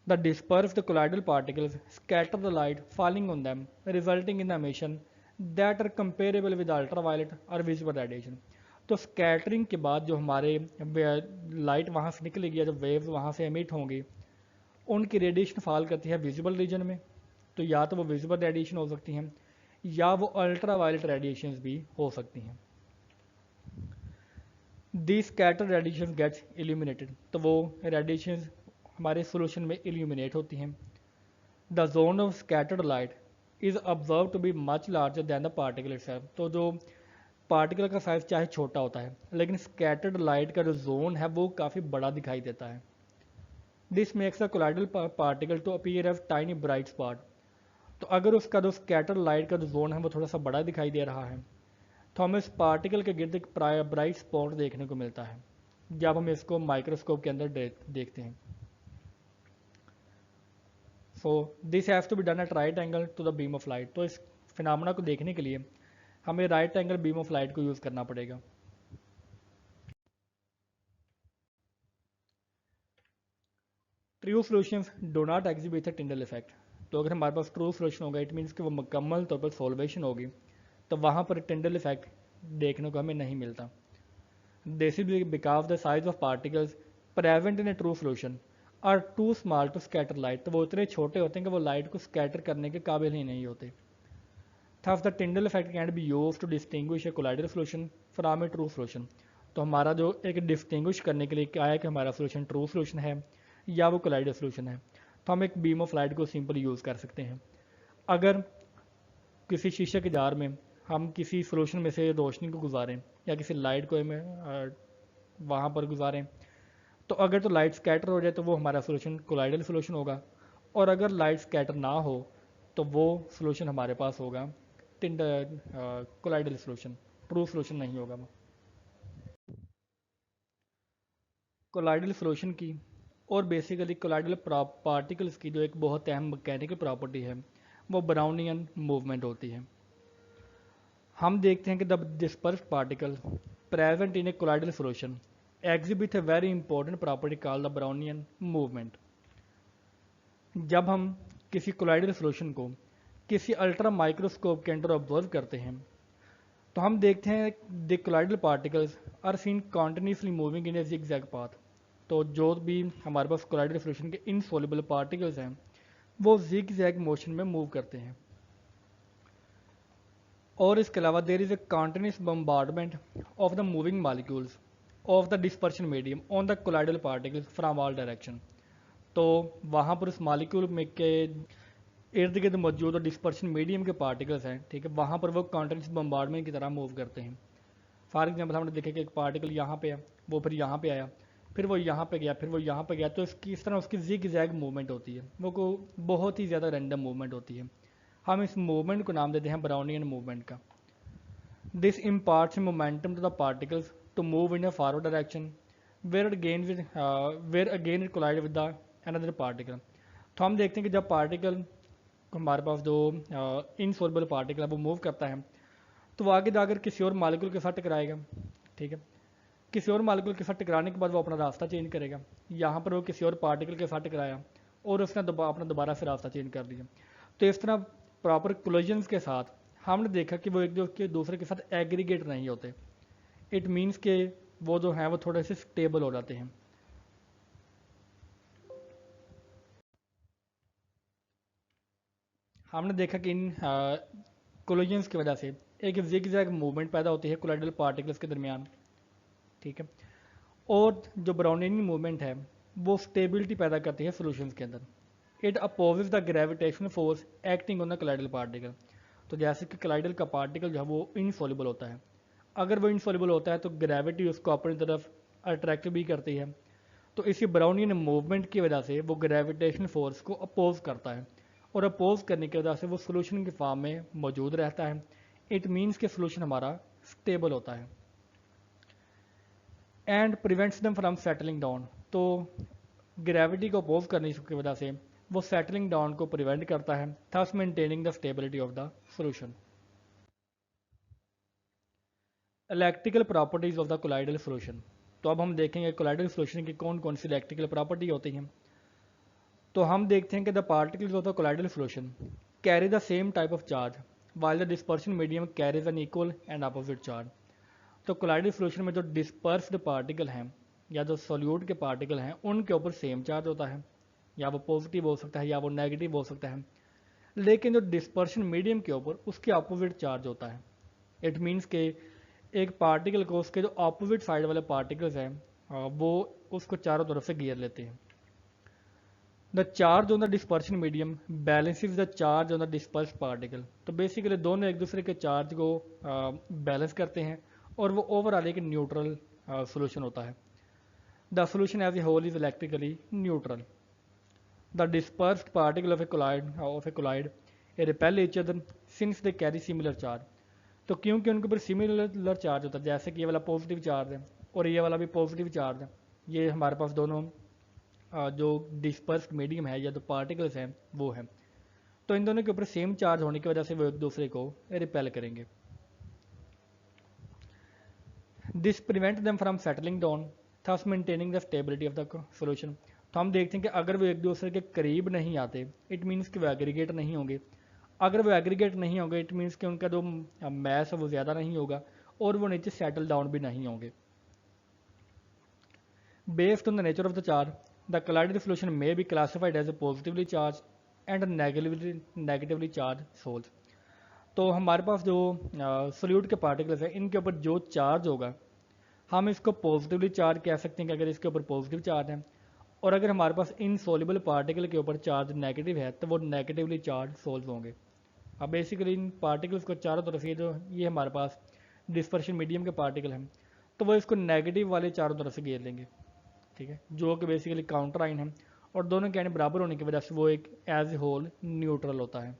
The dispersed colloidal particles scatter the light falling on them, resulting in emission that are comparable with ultraviolet or visible radiation। तो स्कैटरिंग के बाद जो हमारे लाइट वहाँ से निकलेगी या जो वेव्स वहाँ से एमिट होंगी उनकी रेडिएशन फॉल करती है विजिबल रीजन में। तो या तो वो विजिबल रेडिएशन हो सकती हैं या वो अल्ट्रावायलेट रेडिएशंस भी हो सकती हैं। The scatter radiation gets illuminated, तो वो रेडिएशंस हमारे सोल्यूशन में इल्यूमिनेट होती हैं। The zone of scattered light is observe to be much larger than the particle itself. तो जो पार्टिकल का साइज चाहे छोटा होता है लेकिन स्कैटर्ड लाइट का जो जोन है वो काफ़ी बड़ा दिखाई देता है। This makes the colloidal particle to appear as tiny bright spot. तो अगर उसका जो स्कैटर लाइट का जो जोन है वो थोड़ा सा बड़ा दिखाई दे रहा है तो हमें इस पार्टिकल के गिर्द एक ब्राइट स्पॉट देखने को मिलता है जब हम इसको माइक्रोस्कोप के अंदर देखते हैं। So this has to be done at right angle to the beam of light. तो इस फिनोमेना को देखने के लिए हमें right angle beam of light को यूज़ करना पड़ेगा। True solutions do not exhibit the Tyndall effect. तो अगर हमारे पास ट्रू सोल्यूशन होगा इट मीन्स कि वो मुकम्मल तौर पर सॉल्वेशन होगी, तो वहाँ पर टिंडल इफेक्ट देखने को हमें नहीं मिलता। This is because the size of particles present in a true solution are too small to scatter light. तो वो इतने छोटे होते हैं कि वो लाइट को स्कैटर करने के काबिल ही नहीं होते। Thus the Tyndall effect can be use to distinguish a colloidal solution from a true solution. तो हमारा जो एक डिस्टिंग्विश करने के लिए क्या है कि हमारा सोल्यूशन ट्रू सोल्यूशन है या वो कोलाइडल सोल्यूशन है, तो हम एक बीम ऑफ लाइट को सिंपल यूज़ कर सकते हैं। अगर किसी शीशे के जार में हम किसी सोल्यूशन में से रोशनी को गुजारें या किसी लाइट को वहाँ पर गुजारें, तो अगर तो लाइट स्कैटर हो जाए तो वो हमारा सोल्यूशन कोलाइडल सोल्यूशन होगा, और अगर लाइट स्कैटर ना हो तो वो सोल्यूशन हमारे पास होगा कोलाइडल सोल्यूशन, ट्रू सोल्यूशन नहीं होगा वो। कोलाइडल सोल्यूशन की और बेसिकली कोलाइडल पार्टिकल्स की जो एक बहुत अहम मैकेनिकल प्रॉपर्टी है वो ब्राउनियन मूवमेंट होती है। हम देखते हैं कि the dispersed particle present in a colloidal solution exhibit a very important property called the Brownian movement. जब हम किसी कोलाइडल सोल्यूशन को किसी अल्ट्रा माइक्रोस्कोप के अंडर ऑब्जर्व करते हैं तो हम देखते हैं the colloidal particles are seen continuously moving in a zigzag path. तो जो भी हमारे पास कोलाइडल सोल्यूशन के इनसॉल्युबल पार्टिकल्स हैं वो जिगजैग मोशन में मूव करते हैं। और इसके अलावा there is a continuous bombardment of the moving molecules of the dispersion medium on the colloidal particles from all direction. तो वहाँ पर उस मॉलिक्यूल में के इर्द गिर्द मौजूद और डिस्पर्शन मीडियम के पार्टिकल्स हैं, ठीक है, वहाँ पर वो कॉन्टिन्यूस बम्बार्डमेंट की तरह मूव करते हैं। फॉर एग्जाम्पल हमने देखा कि एक पार्टिकल यहाँ पे है, वो फिर यहाँ पे आया, फिर वो यहाँ पे गया, फिर वो यहाँ पे गया, तो इसकी इस तरह उसकी जिग जैग मूवमेंट होती है, वो को बहुत ही ज़्यादा रैंडम मूवमेंट होती है। हम इस मूवमेंट को नाम देते हैं ब्राउनियन मूवमेंट का। This imparts momentum to the particles to move in a forward direction where again it collide with the another particle. तो हम देखते हैं कि जब पार्टिकल हमारे पास जो इनसॉल्युबल पार्टिकल है वो मूव करता है तो वो आगे जाकर किसी और मॉलिक्यूल के साथ टकराएगा, ठीक है। किसी और मालिक्यूल के साथ टकराने के बाद वो अपना रास्ता चेंज करेगा। यहाँ पर वो किसी और पार्टिकल के साथ टकराया और उसने अपना दोबारा से रास्ता चेंज कर लिया। तो इस तरह प्रॉपर कोलिजन्स के साथ हमने देखा कि वो एक दूसरे के साथ एग्रीगेट नहीं होते। इट मीन्स के वो जो हैं वो थोड़े से स्टेबल हो जाते हैं। हमने देखा कि इन कोलिजन्स की वजह से एक जिग-जैग मूवमेंट पैदा होती है कोलाइडल पार्टिकल्स के दरमियान, ठीक है। और जो ब्राउनियन मूवमेंट है वो स्टेबिलिटी पैदा करती है सॉल्यूशंस के अंदर। It opposes the gravitational force acting on the colloidal particle. तो जैसे कि कोलाइडल का पार्टिकल जो है वो इनसॉल्युबल होता है, अगर वो इनसॉल्युबल होता है तो ग्रेविटी उसको अपनी तरफ अट्रैक्ट भी करती है। तो इसी ब्राउनियन मूवमेंट की वजह से वो ग्रेविटेशन फोर्स को अपोज करता है और अपोज करने की वजह से वो सोल्यूशन के फॉर्म में मौजूद रहता है। इट मीन्स कि सोल्यूशन हमारा स्टेबल होता है एंड प्रिवेंट्स दम फ्रॉम सेटलिंग डाउन। तो ग्रेविटी को अपोज करने की वजह से वो सेटलिंग डाउन को प्रिवेंट करता है, thus maintaining the stability of the solution. Electrical properties of the colloidal solution. तो अब हम देखेंगे कोलाइडल सोल्यूशन की कौन कौन सी इलेक्ट्रिकल प्रॉपर्टी होती हैं। तो हम देखते हैं कि the particles of the colloidal solution carry the same type of charge while the dispersion medium carries an equal and opposite charge. तो कोलाइडल सोल्यूशन में जो डिस्पर्स्ड पार्टिकल हैं या जो सॉल्यूट के पार्टिकल हैं उनके ऊपर सेम चार्ज होता है, या वो पॉजिटिव हो सकता है या वो नेगेटिव हो सकता है, लेकिन जो डिस्पर्शन मीडियम के ऊपर उसके अपोजिट चार्ज होता है। इट मीन्स के एक पार्टिकल को उसके जो अपोजिट साइड वाले पार्टिकल्स हैं वो उसको चारों तरफ से घेर लेते हैं। The charge on the dispersion medium balances the charge on the disperse particle. तो बेसिकली दोनों एक दूसरे के चार्ज को बैलेंस करते हैं और वो ओवरऑल एक न्यूट्रल सोल्यूशन होता है। The solution as a whole is electrically neutral. The dispersed particle of a colloid repel each other since they carry similar charge. तो क्योंकि उनके ऊपर सिमिलर चार्ज होता है, जैसे कि ये वाला पॉजिटिव चार्ज है और ये वाला भी पॉजिटिव चार्ज है, ये हमारे पास दोनों जो डिस्पर्स्ड मीडियम है या जो पार्टिकल्स हैं वो हैं, तो इन दोनों के ऊपर सेम चार्ज होने की वजह से वो एक दूसरे को रिपेल करेंगे। This prevent them from settling down thus maintaining the stability of the solution. तो हम देखते हैं कि अगर वो एक दूसरे के करीब नहीं आते इट मीन्स कि वो एग्रीगेट नहीं होंगे। अगर वो एग्रीगेट नहीं होंगे इट मीन्स कि उनका जो मैस है वो ज़्यादा नहीं होगा और वो नीचे सेटल डाउन भी नहीं होंगे। Based on the nature of the charge the colloidal solution may be classified as a positively charge and negatively charge sols. तो हमारे पास जो सोल्यूट के पार्टिकल्स हैं इनके ऊपर जो चार्ज होगा हम इसको पॉजिटिवली चार्ज कह सकते हैं कि अगर इसके ऊपर पॉजिटिव चार्ज है, और अगर हमारे पास इनसॉल्युबल पार्टिकल के ऊपर चार्ज नेगेटिव है तो वो नेगेटिवली चार्ज सोल्व होंगे। अब बेसिकली इन पार्टिकल्स को चारों तरफ ये हमारे पास डिस्पर्शन मीडियम के पार्टिकल हैं तो वो इसको नेगेटिव वाले चारों तरफ से घेर लेंगे, ठीक है, जो कि बेसिकली काउंटर आइन है और दोनों के एंड बराबर होने की वजह से वो एक एज ए होल न्यूट्रल होता है।